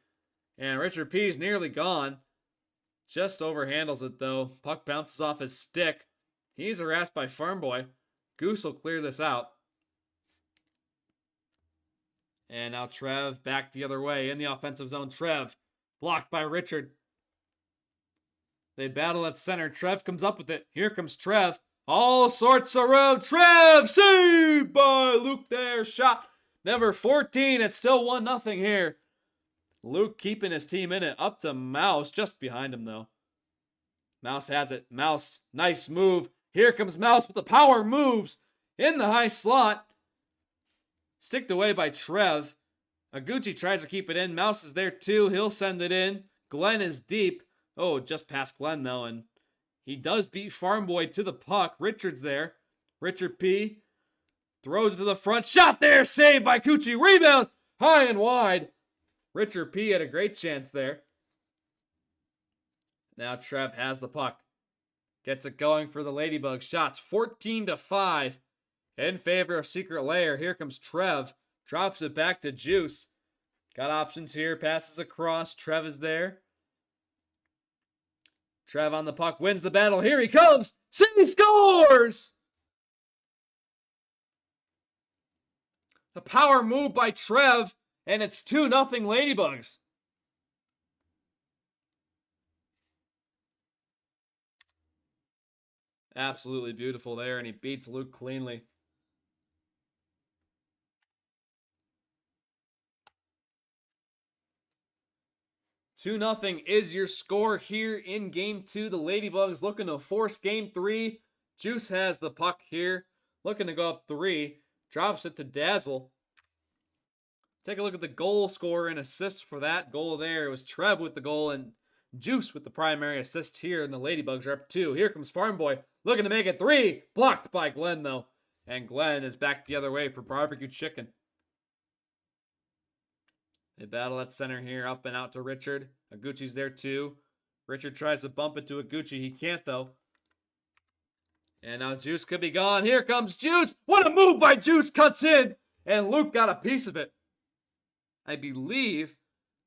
And Richard P's nearly gone. Just overhandles it, though. Puck bounces off his stick. He's harassed by Farm Boy. Goose will clear this out. And now Trev back the other way in the offensive zone. Trev blocked by Richard. They battle at center. Trev comes up with it. Here comes Trev. All sorts around. Trev saved by Luke there. Shot number 14. It's still 1-0 here. Luke keeping his team in it. Up to Mouse. Just behind him, though. Mouse has it. Mouse. Nice move. Here comes Mouse with the power moves in the high slot. Sticked away by Trev. Aguchi tries to keep it in. Mouse is there too. He'll send it in. Glenn is deep. Oh, just past Glenn, though, and he does beat Farm Boy to the puck. Richard's there. Richard P. throws it to the front. Shot there, saved by Cucci. Rebound, high and wide. Richard P. had a great chance there. Now Trev has the puck. Gets it going for the Ladybugs. Shots 14-5 in favor of Secret Lair. Here comes Trev. Drops it back to Juice. Got options here. Passes across. Trev is there. Trev on the puck. Wins the battle. Here he comes. Save, scores! A power move by Trev. And it's 2-0 Ladybugs. Absolutely beautiful there, and he beats Luke cleanly. Two nothing is your score here in Game 2. The Ladybugs looking to force Game 3. Juice has the puck here, looking to go up 3. Drops it to Dazzle. Take a look at the goal scorer and assist for that goal there. It was Trev with the goal and Juice with the primary assist here, and the Ladybugs are up 2. Here comes Farm Boy, looking to make it 3. Blocked by Glenn, though. And Glenn is back the other way for barbecue chicken. They battle at center here, up and out to Richard. Aguchi's there, too. Richard tries to bump it to Aguchi. He can't, though. And now Juice could be gone. Here comes Juice. What a move by Juice. Cuts in. And Luke got a piece of it. I believe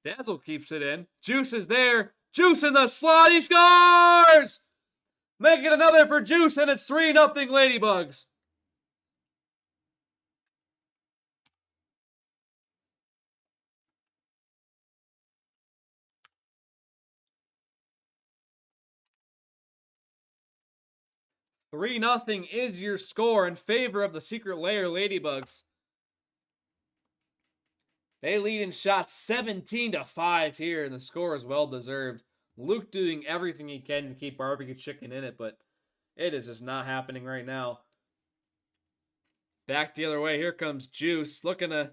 Dazzle keeps it in. Juice is there. Juice in the slot. He scores! Make it another for Juice, and it's 3-0 Ladybugs. Three nothing is your score in favor of the Secret Lair Ladybugs. They lead in shots 17-5 here, and the score is well deserved. Luke doing everything he can to keep barbecue chicken in it, but it is just not happening right now. Back the other way, here comes Juice, looking to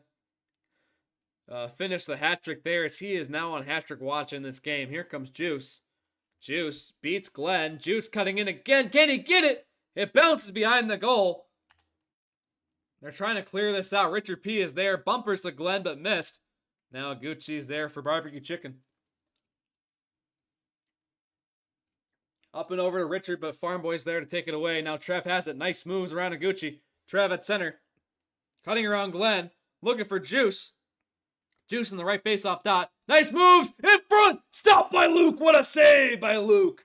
finish the hat trick there, as he is now on hat trick watch in this game. Here comes Juice. Juice beats Glenn. Juice cutting in again. Can he get it? It bounces behind the goal. They're trying to clear this out. Richard P. is there. Bumpers to Glenn, but missed. Now Gucci's there for barbecue chicken. Up and over to Richard, but Farm Boy's there to take it away. Now Trev has it. Nice moves around Aguchi. Trev at center. Cutting around Glenn. Looking for Juice. Juice in the right face-off dot. Nice moves! In front! Stopped by Luke! What a save by Luke!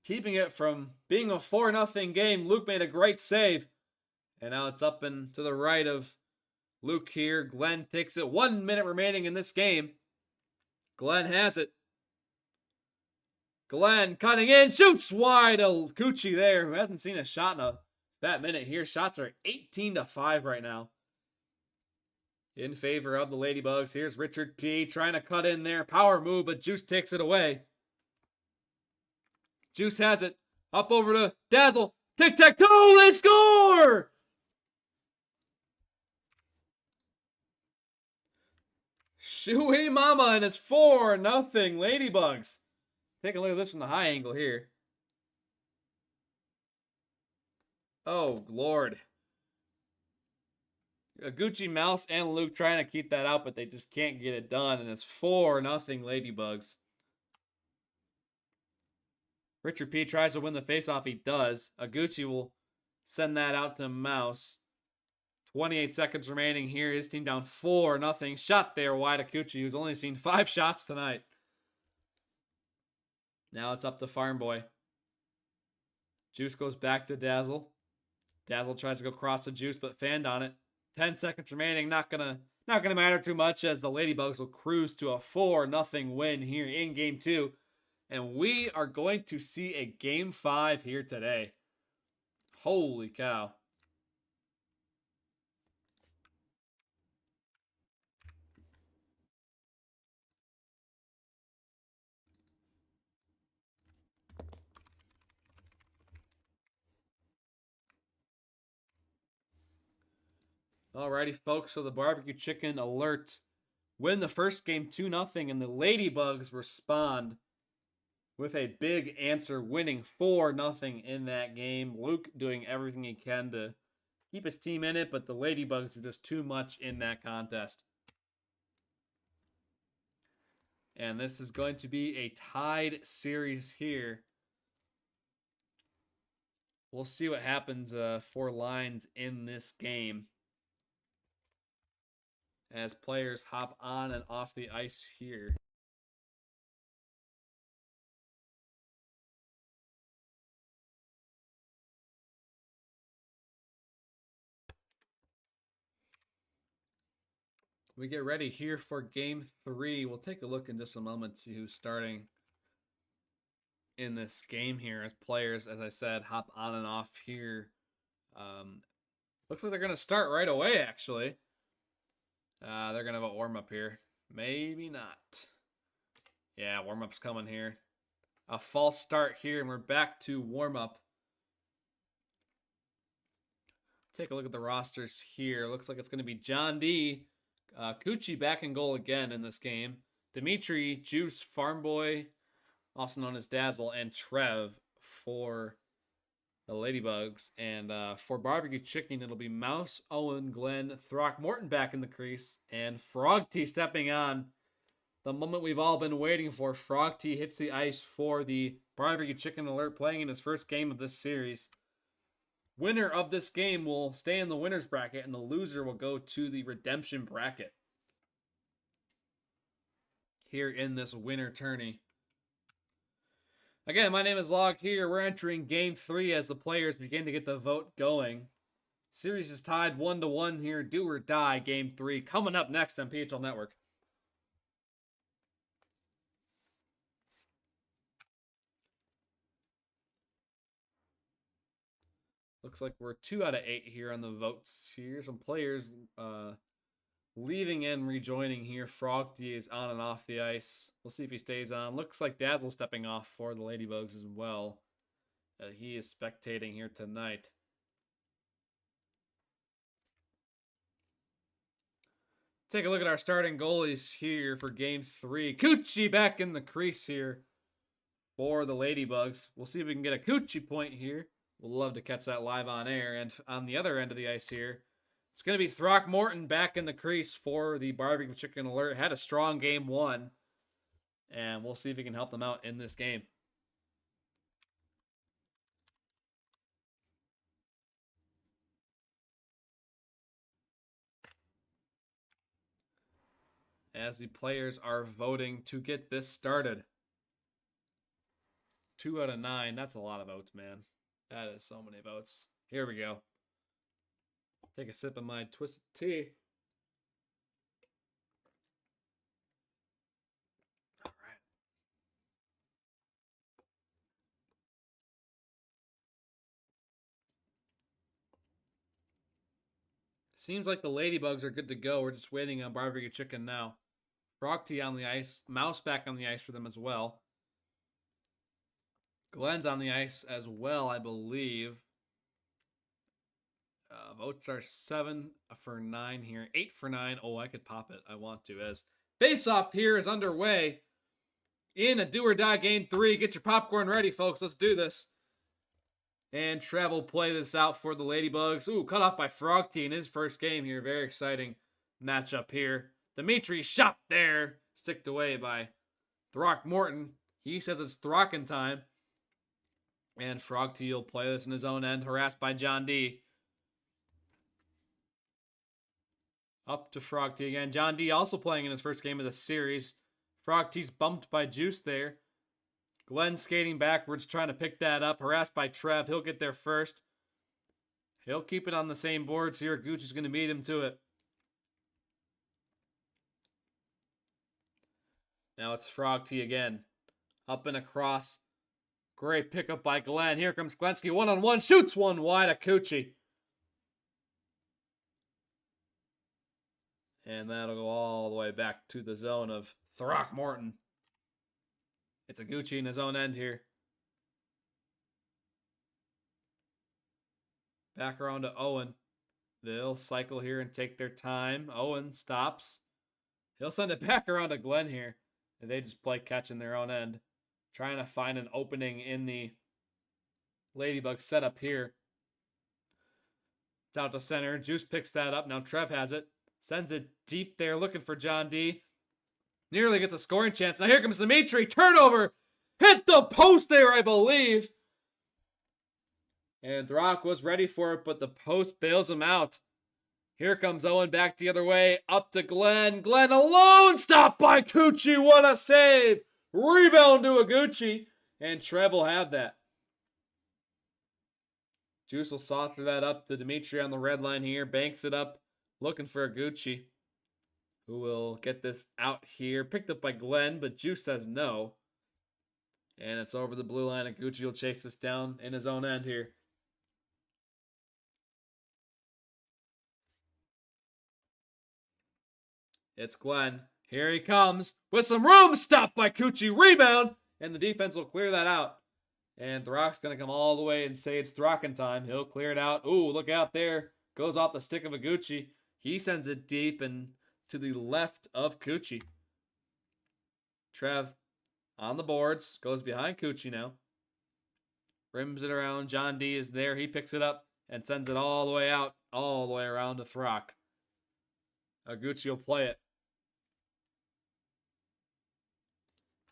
Keeping it from being a 4-0 game. Luke made a great save. And now it's up and to the right of Luke here. Glenn takes it. 1 minute remaining in this game. Glenn has it. Glenn cutting in. Shoots wide. Cucci there, who hasn't seen a shot in that minute here. Shots are 18-5 right now. In favor of the Ladybugs. Here's Richard P. trying to cut in there. Power move, but Juice takes it away. Juice has it. Up over to Dazzle. Tic-tac-toe. They score! Shooey mama, and it's 4-0 Ladybugs. Take a look at this from the high angle here. Oh, Lord. Gucci, Mouse, and Luke trying to keep that out, but they just can't get it done. And it's 4-0 Ladybugs. Richard P. tries to win the faceoff. He does. Aguchi will send that out to Mouse. 28 seconds remaining here. His team down 4-0. Shot there wide Aguchi, who's only seen 5 shots tonight. Now it's up to Farm Boy. Juice goes back to Dazzle. Dazzle tries to go cross to Juice, but fanned on it. 10 seconds remaining. Not gonna matter too much, as the Ladybugs will cruise to a 4-0 win here in Game 2. And we are going to see a Game 5 here today. Holy cow. Alrighty, folks, so the barbecue chicken alert win the first game 2-0, and the Ladybugs respond with a big answer, winning 4-0 in that game. Luke doing everything he can to keep his team in it, but the Ladybugs are just too much in that contest. And this is going to be a tied series here. We'll see what happens for lines in this game as players hop on and off the ice here. We get ready here for game 3. We'll take a look in just a moment, see who's starting in this game here as players, as I said, hop on and off here. Looks like they're going to start right away, actually. They're going to have a warm-up here. Maybe not. Yeah, warm-up's coming here. A false start here, and we're back to warm-up. Take a look at the rosters here. Looks like it's going to be John D. Coochie back in goal again in this game. Dimitri, Juice, Farm Boy, also known as Dazzle, and Trev for the Ladybugs. And for Barbecue Chicken, it'll be Mouse, Owen, Glenn, Throckmorton back in the crease, and Frog T stepping on. The moment we've all been waiting for. Frog T hits the ice for the Barbecue Chicken Alert, playing in his first game of this series. Winner of this game will stay in the winner's bracket, and the loser will go to the redemption bracket here in this winter tourney. Again, my name is Log here. We're entering game 3 as the players begin to get the vote going. Series is tied 1-1 here. Do or die, game 3. Coming up next on PHL Network. Looks like we're 2 out of 8 here on the votes here. Some players leaving and rejoining here. Frog D is on and off the ice. We'll see if he stays on. Looks like Dazzle stepping off for the Ladybugs as well. He is spectating here tonight. Take a look at our starting goalies here for game 3. Coochie back in the crease here for the Ladybugs. We'll see if we can get a Coochie point here. We'll love to catch that live on air. And on the other end of the ice here, it's going to be Throckmorton back in the crease for the Barbecue Chicken Alert. Had a strong game 1. And we'll see if we can help them out in this game. As the players are voting to get this started. 2 out of 9. That's a lot of votes, man. That is so many votes. Here we go. Take a sip of my twisted tea. All right. Seems like the Ladybugs are good to go. We're just waiting on Barbecue Chicken now. Frog Tea on the ice. Mouse back on the ice for them as well. Glenn's on the ice as well, I believe. Votes are 7 for 9 here. 8 for 9. Oh, I could pop it. I want to. As face-off here is underway in a do-or-die game 3. Get your popcorn ready, folks. Let's do this. And Trev will play this out for the Ladybugs. Ooh, cut off by Frog T in his first game here. Very exciting matchup here. Dimitri shot there. Sticked away by Throckmorton. He says it's Throckin time. And Frog T will play this in his own end. Harassed by John D. Up to Frog T again. John D also playing in his first game of the series. Frog T's bumped by Juice there. Glenn skating backwards, trying to pick that up. Harassed by Trev. He'll get there first. He'll keep it on the same boards here. Gucci's going to beat him to it. Now it's Frog T again. Up and across. Great pickup by Glenn. Here comes Glensky. One-on-one. Shoots one wide at Gucci. And that'll go all the way back to the zone of Throckmorton. It's a Gucci in his own end here. Back around to Owen. They'll cycle here and take their time. Owen stops. He'll send it back around to Glenn here. And they just play catch in their own end. Trying to find an opening in the Ladybug setup here. It's out to center. Juice picks that up. Now Trev has it. Sends it deep there, looking for John D. Nearly gets a scoring chance. Now here comes Dimitri. Turnover. Hit the post there, I believe. And Throck was ready for it, but the post bails him out. Here comes Owen back the other way. Up to Glenn. Glenn alone. Stopped by Gucci. What a save. Rebound to Gucci. And Trev will have that. Juice will saucer that up to Dimitri on the red line here. Banks it up. Looking for Gucci, who will get this out here. Picked up by Glenn, but Juice says no. And it's over the blue line, and Gucci will chase this down in his own end here. It's Glenn. Here he comes with some room. Stopped by Gucci. Rebound. And the defense will clear that out. And Throck's going to come all the way and say it's Throckin' time. He'll clear it out. Ooh, look out there. Goes off the stick of Gucci. He sends it deep and to the left of Gucci. Trev on the boards. Goes behind Gucci now. Rims it around. John D is there. He picks it up and sends it all the way out. All the way around to Throck. Gucci will play it.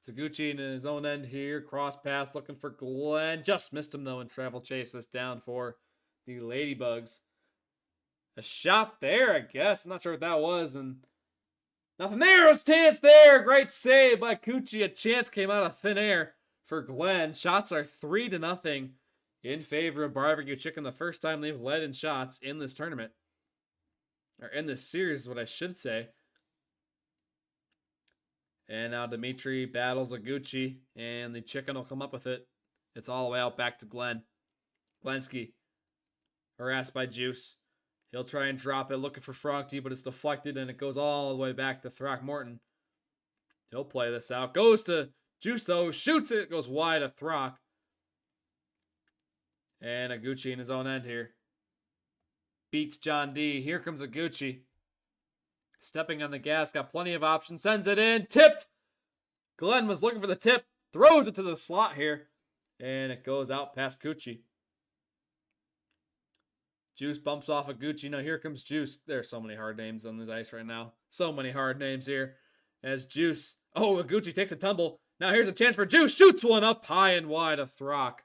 Gucci in his own end here. Cross pass looking for Glenn. Just missed him though, and Trev will chase this down for the Ladybugs. A shot there, I guess. I'm not sure what that was. And nothing there. A chance there. Great save by Gucci. A chance came out of thin air for Glenn. Shots are 3-0 in favor of Barbecue Chicken. The first time they've led in shots in this tournament. Or in this series is what I should say. And now Dimitri battles Gucci, and the Chicken will come up with it. It's all the way out back to Glenn. Glensky, harassed by Juice. He'll try and drop it, looking for Frog T, but it's deflected, and it goes all the way back to Throckmorton. He'll play this out. Goes to Juice, though. Shoots it. Goes wide of Throck. And Gucci in his own end here. Beats John D. Here comes Gucci. Stepping on the gas, got plenty of options, sends it in, tipped. Glenn was looking for the tip, throws it to the slot here, and it goes out past Gucci. Juice bumps off Gucci. Now here comes Juice. There's so many hard names on this ice right now. So many hard names here. As Juice, Gucci takes a tumble. Now here's a chance for Juice, shoots one up high and wide of Throck.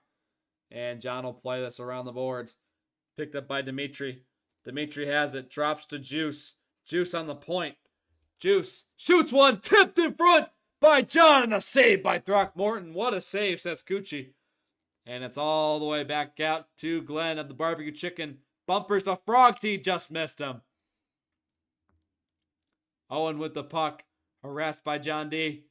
And John will play this around the boards. Picked up by Dimitri. Dimitri has it, drops to Juice. Juice on the point. Juice shoots one, tipped in front by John, and a save by Throckmorton. What a save, says Gucci. And it's all the way back out to Glenn of the Barbecue Chicken. Bumpers to Frog T, just missed him. Owen with the puck, harassed by John D.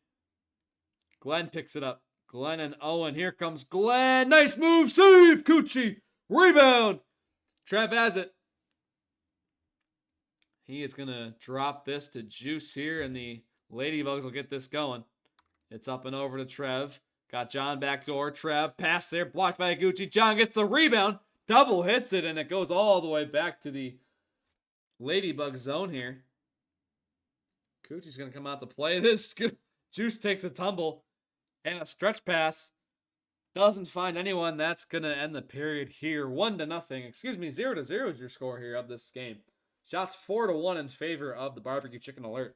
Glenn picks it up. Glenn and Owen. Here comes Glenn. Nice move, save, Gucci. Rebound. Trev has it. He is going to drop this to Juice here, and the Ladybugs will get this going. It's up and over to Trev. Got John backdoor. Trev, pass there, blocked by Gucci. John gets the rebound, double hits it, and it goes all the way back to the Ladybug zone here. Gucci's going to come out to play this. Juice takes a tumble, and a stretch pass. Doesn't find anyone. That's going to end the period here. 1-0. Excuse me, 0-0 is your score here of this game. Shots 4-1 in favor of the Barbecue Chicken Alert.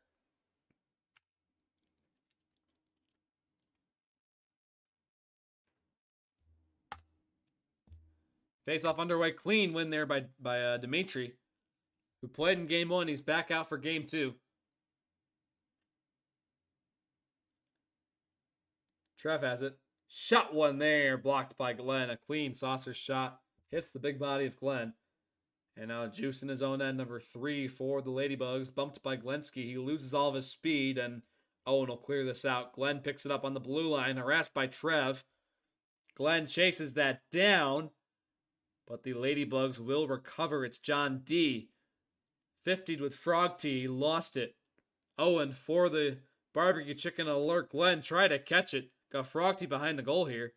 Face-off underway. Clean win there by Dimitri, who played in Game 1. He's back out for Game 2. Trev has it. Shot one there. Blocked by Glenn. A clean saucer shot. Hits the big body of Glenn. And now Juice in his own end, number 3 for the Ladybugs. Bumped by Glensky. He loses all of his speed, and Owen will clear this out. Glenn picks it up on the blue line, harassed by Trev. Glenn chases that down, but the Ladybugs will recover. It's John D. 50'd with Frog T. He lost it. Owen for the Barbecue Chicken Alert. Glenn tried to catch it. Got Frog T behind the goal here.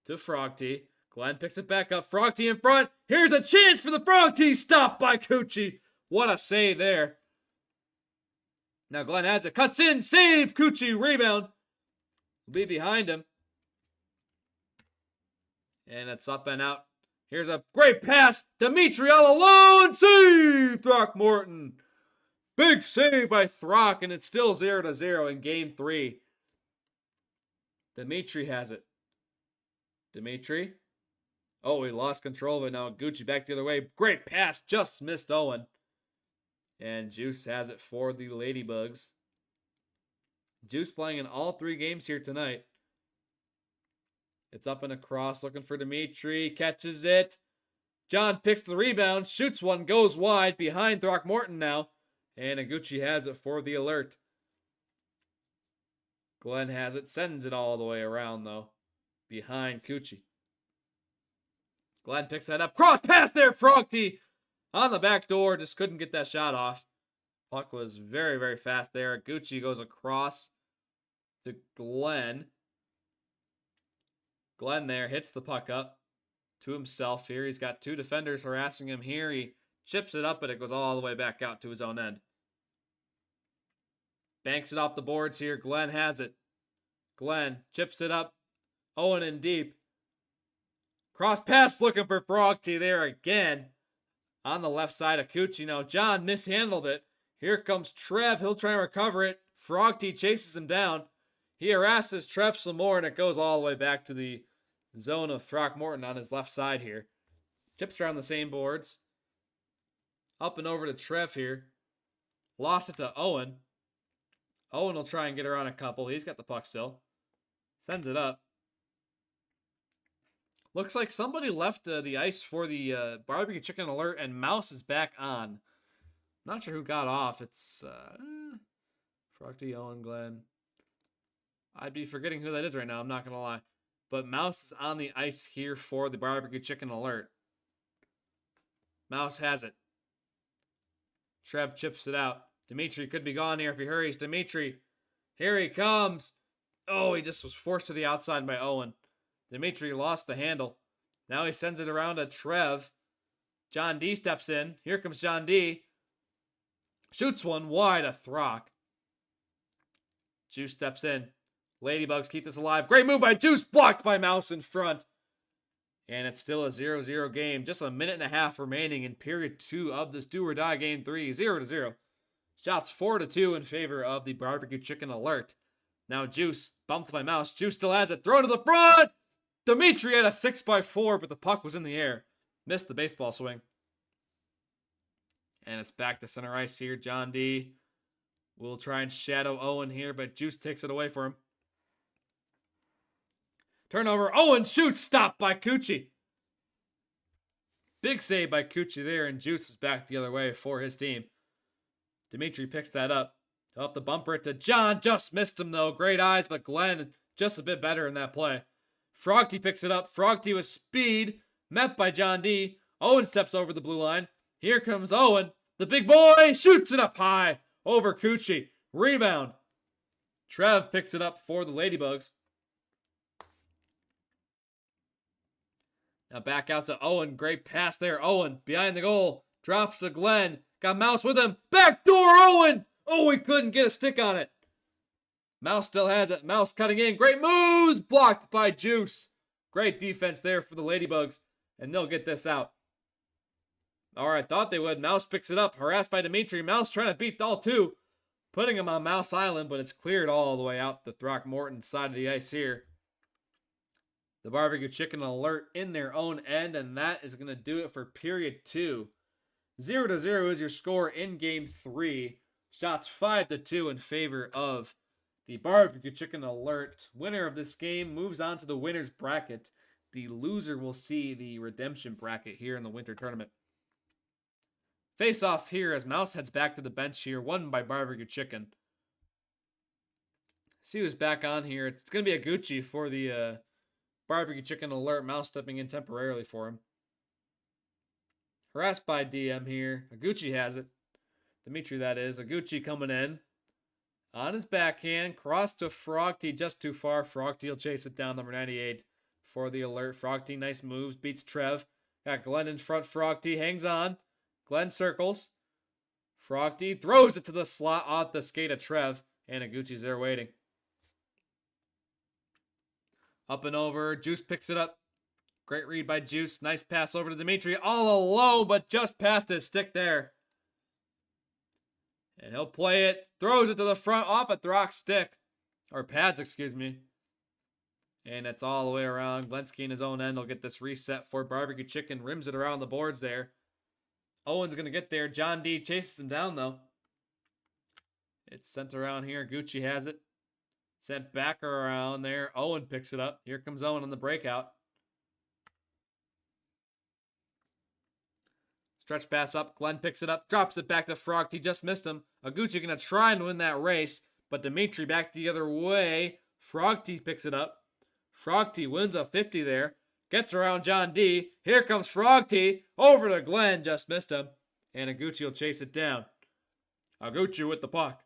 To Frog T. Glenn picks it back up. Frog T in front. Here's a chance for the Frog T. Stopped by Gucci. What a save there. Now Glenn has it. Cuts in. Save. Gucci. Rebound. Will be behind him. And it's up and out. Here's a great pass. Dimitri all alone. Save Throckmorton. Big save by Throck, and it's still 0-0 in game 3. Dimitri has it. Dimitri. Oh, he lost control of it. Now Gucci back the other way. Great pass. Just missed Owen. And Juice has it for the Ladybugs. Juice playing in all 3 games here tonight. It's up and across, looking for Dimitri. Catches it. John picks the rebound. Shoots one. Goes wide. Behind Throckmorton now. And Iguchi has it for the Alert. Glenn has it. Sends it all the way around, though. Behind Gucci. Glenn picks that up. Cross pass there. Frog T on the back door. Just couldn't get that shot off. Puck was very, very fast there. Gucci goes across to Glenn. Glenn there hits the puck up to himself here. He's got 2 defenders harassing him here. He chips it up, but it goes all the way back out to his own end. Banks it off the boards here. Glenn has it. Glenn chips it up. Owen in deep. Cross pass looking for Frog T there again. On the left side of Cucci. Now John mishandled it. Here comes Trev. He'll try and recover it. Frog T chases him down. He harasses Trev some more, and it goes all the way back to the zone of Throckmorton on his left side here. Chips around the same boards. Up and over to Trev here. Lost it to Owen. Owen will try and get around a couple. He's got the puck still. Sends it up. Looks like somebody left the ice for the Barbecue Chicken Alert, and Mouse is back on. Not sure who got off. It's Frogty, Owen, Glenn. I'd be forgetting who that is right now. I'm not going to lie. But Mouse is on the ice here for the Barbecue Chicken Alert. Mouse has it. Trev chips it out. Dimitri could be gone here if he hurries. Dimitri, here he comes. Oh, he just was forced to the outside by Owen. Dimitri lost the handle. Now he sends it around to Trev. John D steps in. Here comes John D. Shoots one wide of Throck. Juice steps in. Ladybugs keep this alive. Great move by Juice. Blocked by Mouse in front. And it's still a 0-0 game. Just a minute and a half remaining in period 2 of this do or die game 3. 0-0. Shots 4-2 in favor of the Barbecue Chicken Alert. Now Juice bumped by Mouse. Juice still has it. Thrown to the front. Dimitri had a 6x4, but the puck was in the air. Missed the baseball swing. And it's back to center ice here. John D will try and shadow Owen here, but Juice takes it away for him. Turnover. Owen shoots. Stopped by Cucci. Big save by Cucci there, and Juice is back the other way for his team. Dimitri picks that up. Up the bumper to John. Just missed him, though. Great eyes, but Glenn just a bit better in that play. Frogty picks it up. Frogty with speed. Met by John D. Owen steps over the blue line. Here comes Owen. The big boy shoots it up high over Cucci. Rebound. Trev picks it up for the Ladybugs. Now back out to Owen. Great pass there. Owen behind the goal. Drops to Glenn. Got Mouse with him. Backdoor Owen. Oh, he couldn't get a stick on it. Mouse still has it. Mouse cutting in. Great moves. Blocked by Juice. Great defense there for the Ladybugs. And they'll get this out. Alright, thought they would. Mouse picks it up. Harassed by Dimitri. Mouse trying to beat all 2. Putting him on Mouse Island, but it's cleared all the way out the Throckmorton side of the ice here. The Barbecue Chicken Alert in their own end, and that is going to do it for period 2. 0-0 is your score in game 3. Shots 5-2 in favor of the Barbecue Chicken Alert. Winner of this game moves on to the winner's bracket. The loser will see the redemption bracket here in the winter tournament. Face off here as Mouse heads back to the bench here, won by Barbecue Chicken. See who's back on here. It's going to be a Gucci for the Barbecue Chicken Alert. Mouse stepping in temporarily for him. Harassed by DM here. Aguchi has it. Dimitri, that is. Aguchi coming in. On his backhand. Cross to Frogty. Just too far. Frogty will chase it down. Number 98 for the Alert. Frogty, nice moves. Beats Trev. Got Glenn in front. Frogty hangs on. Glenn circles. Frogty throws it to the slot off the skate of Trev. And Aguchi's there waiting. Up and over. Juice picks it up. Great read by Juice. Nice pass over to Dimitri. All alone, but just past his stick there. And he'll play it. Throws it to the front off of Throck's stick. Or pads, excuse me. And it's all the way around. Glensky in his own end will get this reset for Barbecue Chicken. Rims it around the boards there. Owen's going to get there. John D chases him down, though. It's sent around here. Gucci has it. Sent back around there. Owen picks it up. Here comes Owen on the breakout. Stretch pass up. Glenn picks it up. Drops it back to Frog. He just missed him. Aguchi going to try and win that race. But Dimitri back the other way. Frog T picks it up. Frog T wins a 50 there. Gets around John D. Here comes Frog T. Over to Glenn. Just missed him. And Aguchi will chase it down. Aguchi with the puck.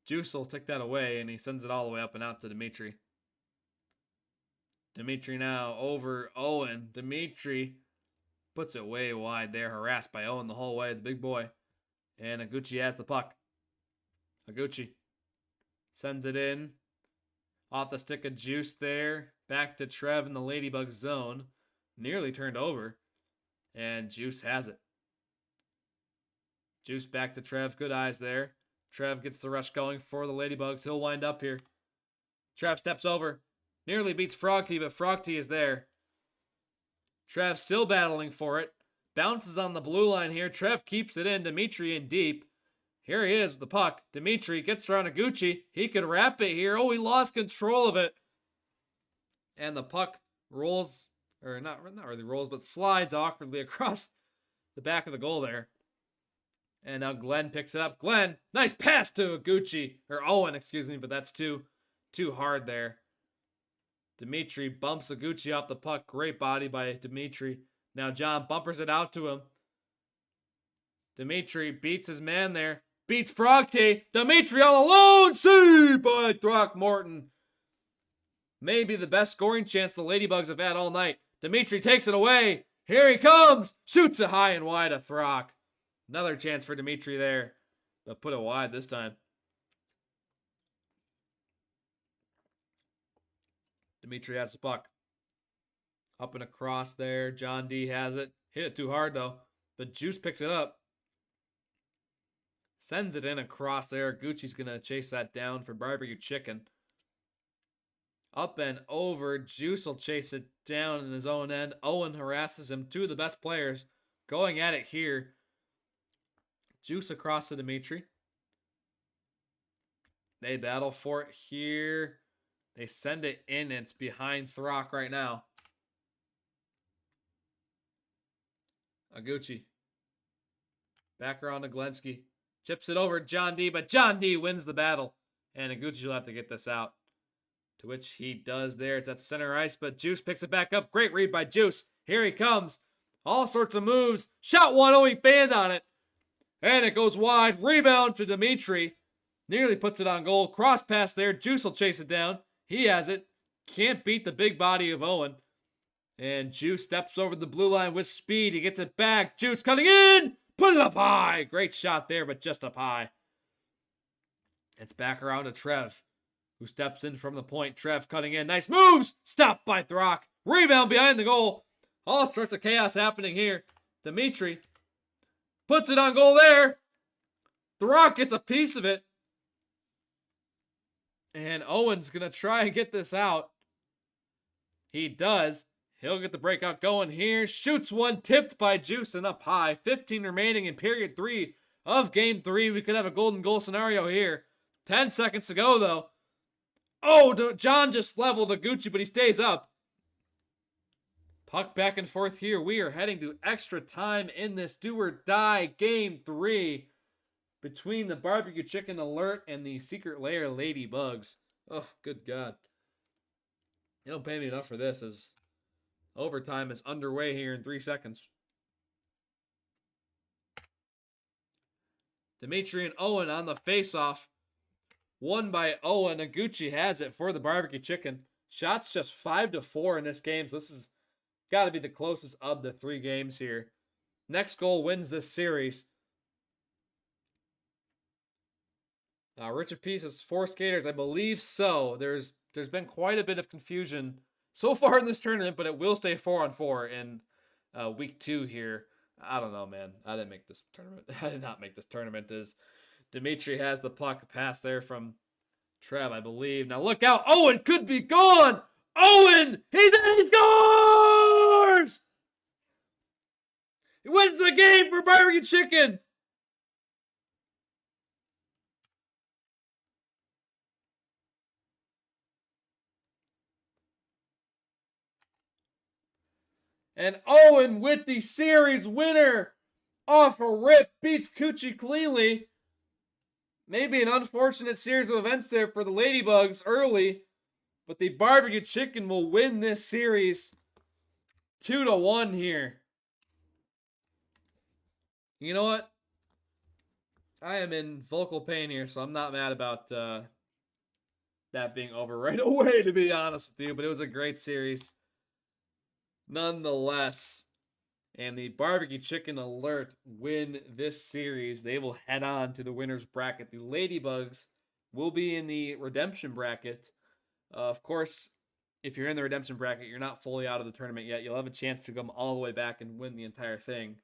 Juice will take that away, and he sends it all the way up and out to Dimitri. Dimitri now over Owen. Dimitri puts it way wide there, harassed by Owen the whole way, the big boy. And Aguchi has the puck. Aguchi sends it in. Off the stick of Juice there. Back to Trev in the Ladybug zone. Nearly turned over. And Juice has it. Juice back to Trev. Good eyes there. Trev gets the rush going for the Ladybugs. He'll wind up here. Trev steps over. Nearly beats Frog T, but Frog T is there. Trev still battling for it. Bounces on the blue line here. Trev keeps it in. Dimitri in deep. Here he is with the puck. Dimitri gets around Aguchi. He could wrap it here. Oh, he lost control of it. And the puck rolls, or not really rolls, but slides awkwardly across the back of the goal there. And now Glenn picks it up. Glenn, nice pass to Aguchi, or Owen, excuse me, but that's too hard there. Dimitri bumps Aguchi off the puck. Great body by Dimitri. Now John bumpers it out to him. Dimitri beats his man there. Beats Frog T. Dimitri all alone. See by Throckmorton. Maybe the best scoring chance the Ladybugs have had all night. Dimitri takes it away. Here he comes. Shoots it high and wide of Throck. Another chance for Dimitri there. But put it wide this time. Dimitri has the puck. Up and across there. John D has it. Hit it too hard though. But Juice picks it up. Sends it in across there. Gucci's going to chase that down for Barbecue Chicken. Up and over. Juice will chase it down in his own end. Owen harasses him. Two of the best players going at it here. Juice across to Dimitri. They battle for it here. They send it in. And it's behind Throck right now. Aguchi. Back around to Glensky. Chips it over John D, but John D wins the battle. And Aguchi will have to get this out. To which he does there. It's at center ice, but Juice picks it back up. Great read by Juice. Here he comes. All sorts of moves. Shot one. Oh, he banned on it. And it goes wide. Rebound to Dimitri. Nearly puts it on goal. Cross pass there. Juice will chase it down. He has it. Can't beat the big body of Owen. And Juice steps over the blue line with speed. He gets it back. Juice cutting in. Put it up high. Great shot there, but just up high. It's back around to Trev, who steps in from the point. Trev cutting in. Nice moves. Stopped by Throck. Rebound behind the goal. All sorts of chaos happening here. Dimitri puts it on goal there. Throck gets a piece of it. And Owen's going to try and get this out. He does. He'll get the breakout going here. Shoots one, tipped by Juice and up high. 15 remaining in period 3 of game 3. We could have a golden goal scenario here. 10 seconds to go, though. Oh, John just leveled Aguchi, but he stays up. Puck back and forth here. We are heading to extra time in this do or die game 3 between the Barbecue Chicken Alert and the Secret Lair Ladybugs. Oh, good God. You don't pay me enough for this, as overtime is underway here in 3 seconds. Dimitri and Owen on the face-off. Won by Owen. Aguchi has it for the Barbecue Chicken. Shots just 5-4 in this game, so this has got to be the closest of the 3 games here. Next goal wins this series. Richard Peace has 4 skaters. I believe so. There's been quite a bit of confusion so far in this tournament, but it will stay 4-on-4 in week 2 here. I don't know, man. I didn't make this tournament. I did not make this tournament. As Dimitri has the puck pass there from Trev, I believe. Now look out. Owen could be gone. Owen! He scores! He wins the game for Barbecue Chicken. And Owen with the series winner off a rip beats Coochie cleanly. Maybe an unfortunate series of events there for the Ladybugs early, but the Barbecue Chicken will win this series 2-1 here. You know what? I am in vocal pain here, so I'm not mad about that being over right away, to be honest with you. But it was a great series nonetheless. And the Barbecue Chicken Alert win this series. They will head on to the winner's bracket. The Ladybugs will be in the redemption bracket. Of course, if you're in the redemption bracket, you're not fully out of the tournament yet. You'll have a chance to come all the way back and win the entire thing.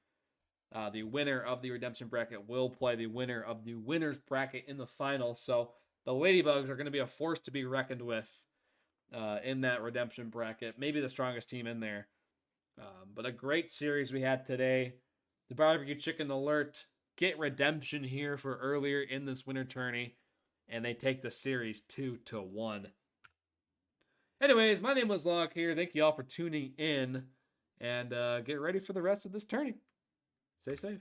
The winner of the redemption bracket will play the winner of the winner's bracket in the final. So the Ladybugs are going to be a force to be reckoned with in that redemption bracket. Maybe the strongest team in there. But a great series we had today. The Barbecue Chicken Alert get redemption here for earlier in this winter tourney. And they take the series 2-1. Anyways, my name was Locke here. Thank you all for tuning in. And get ready for the rest of this tourney. Stay safe.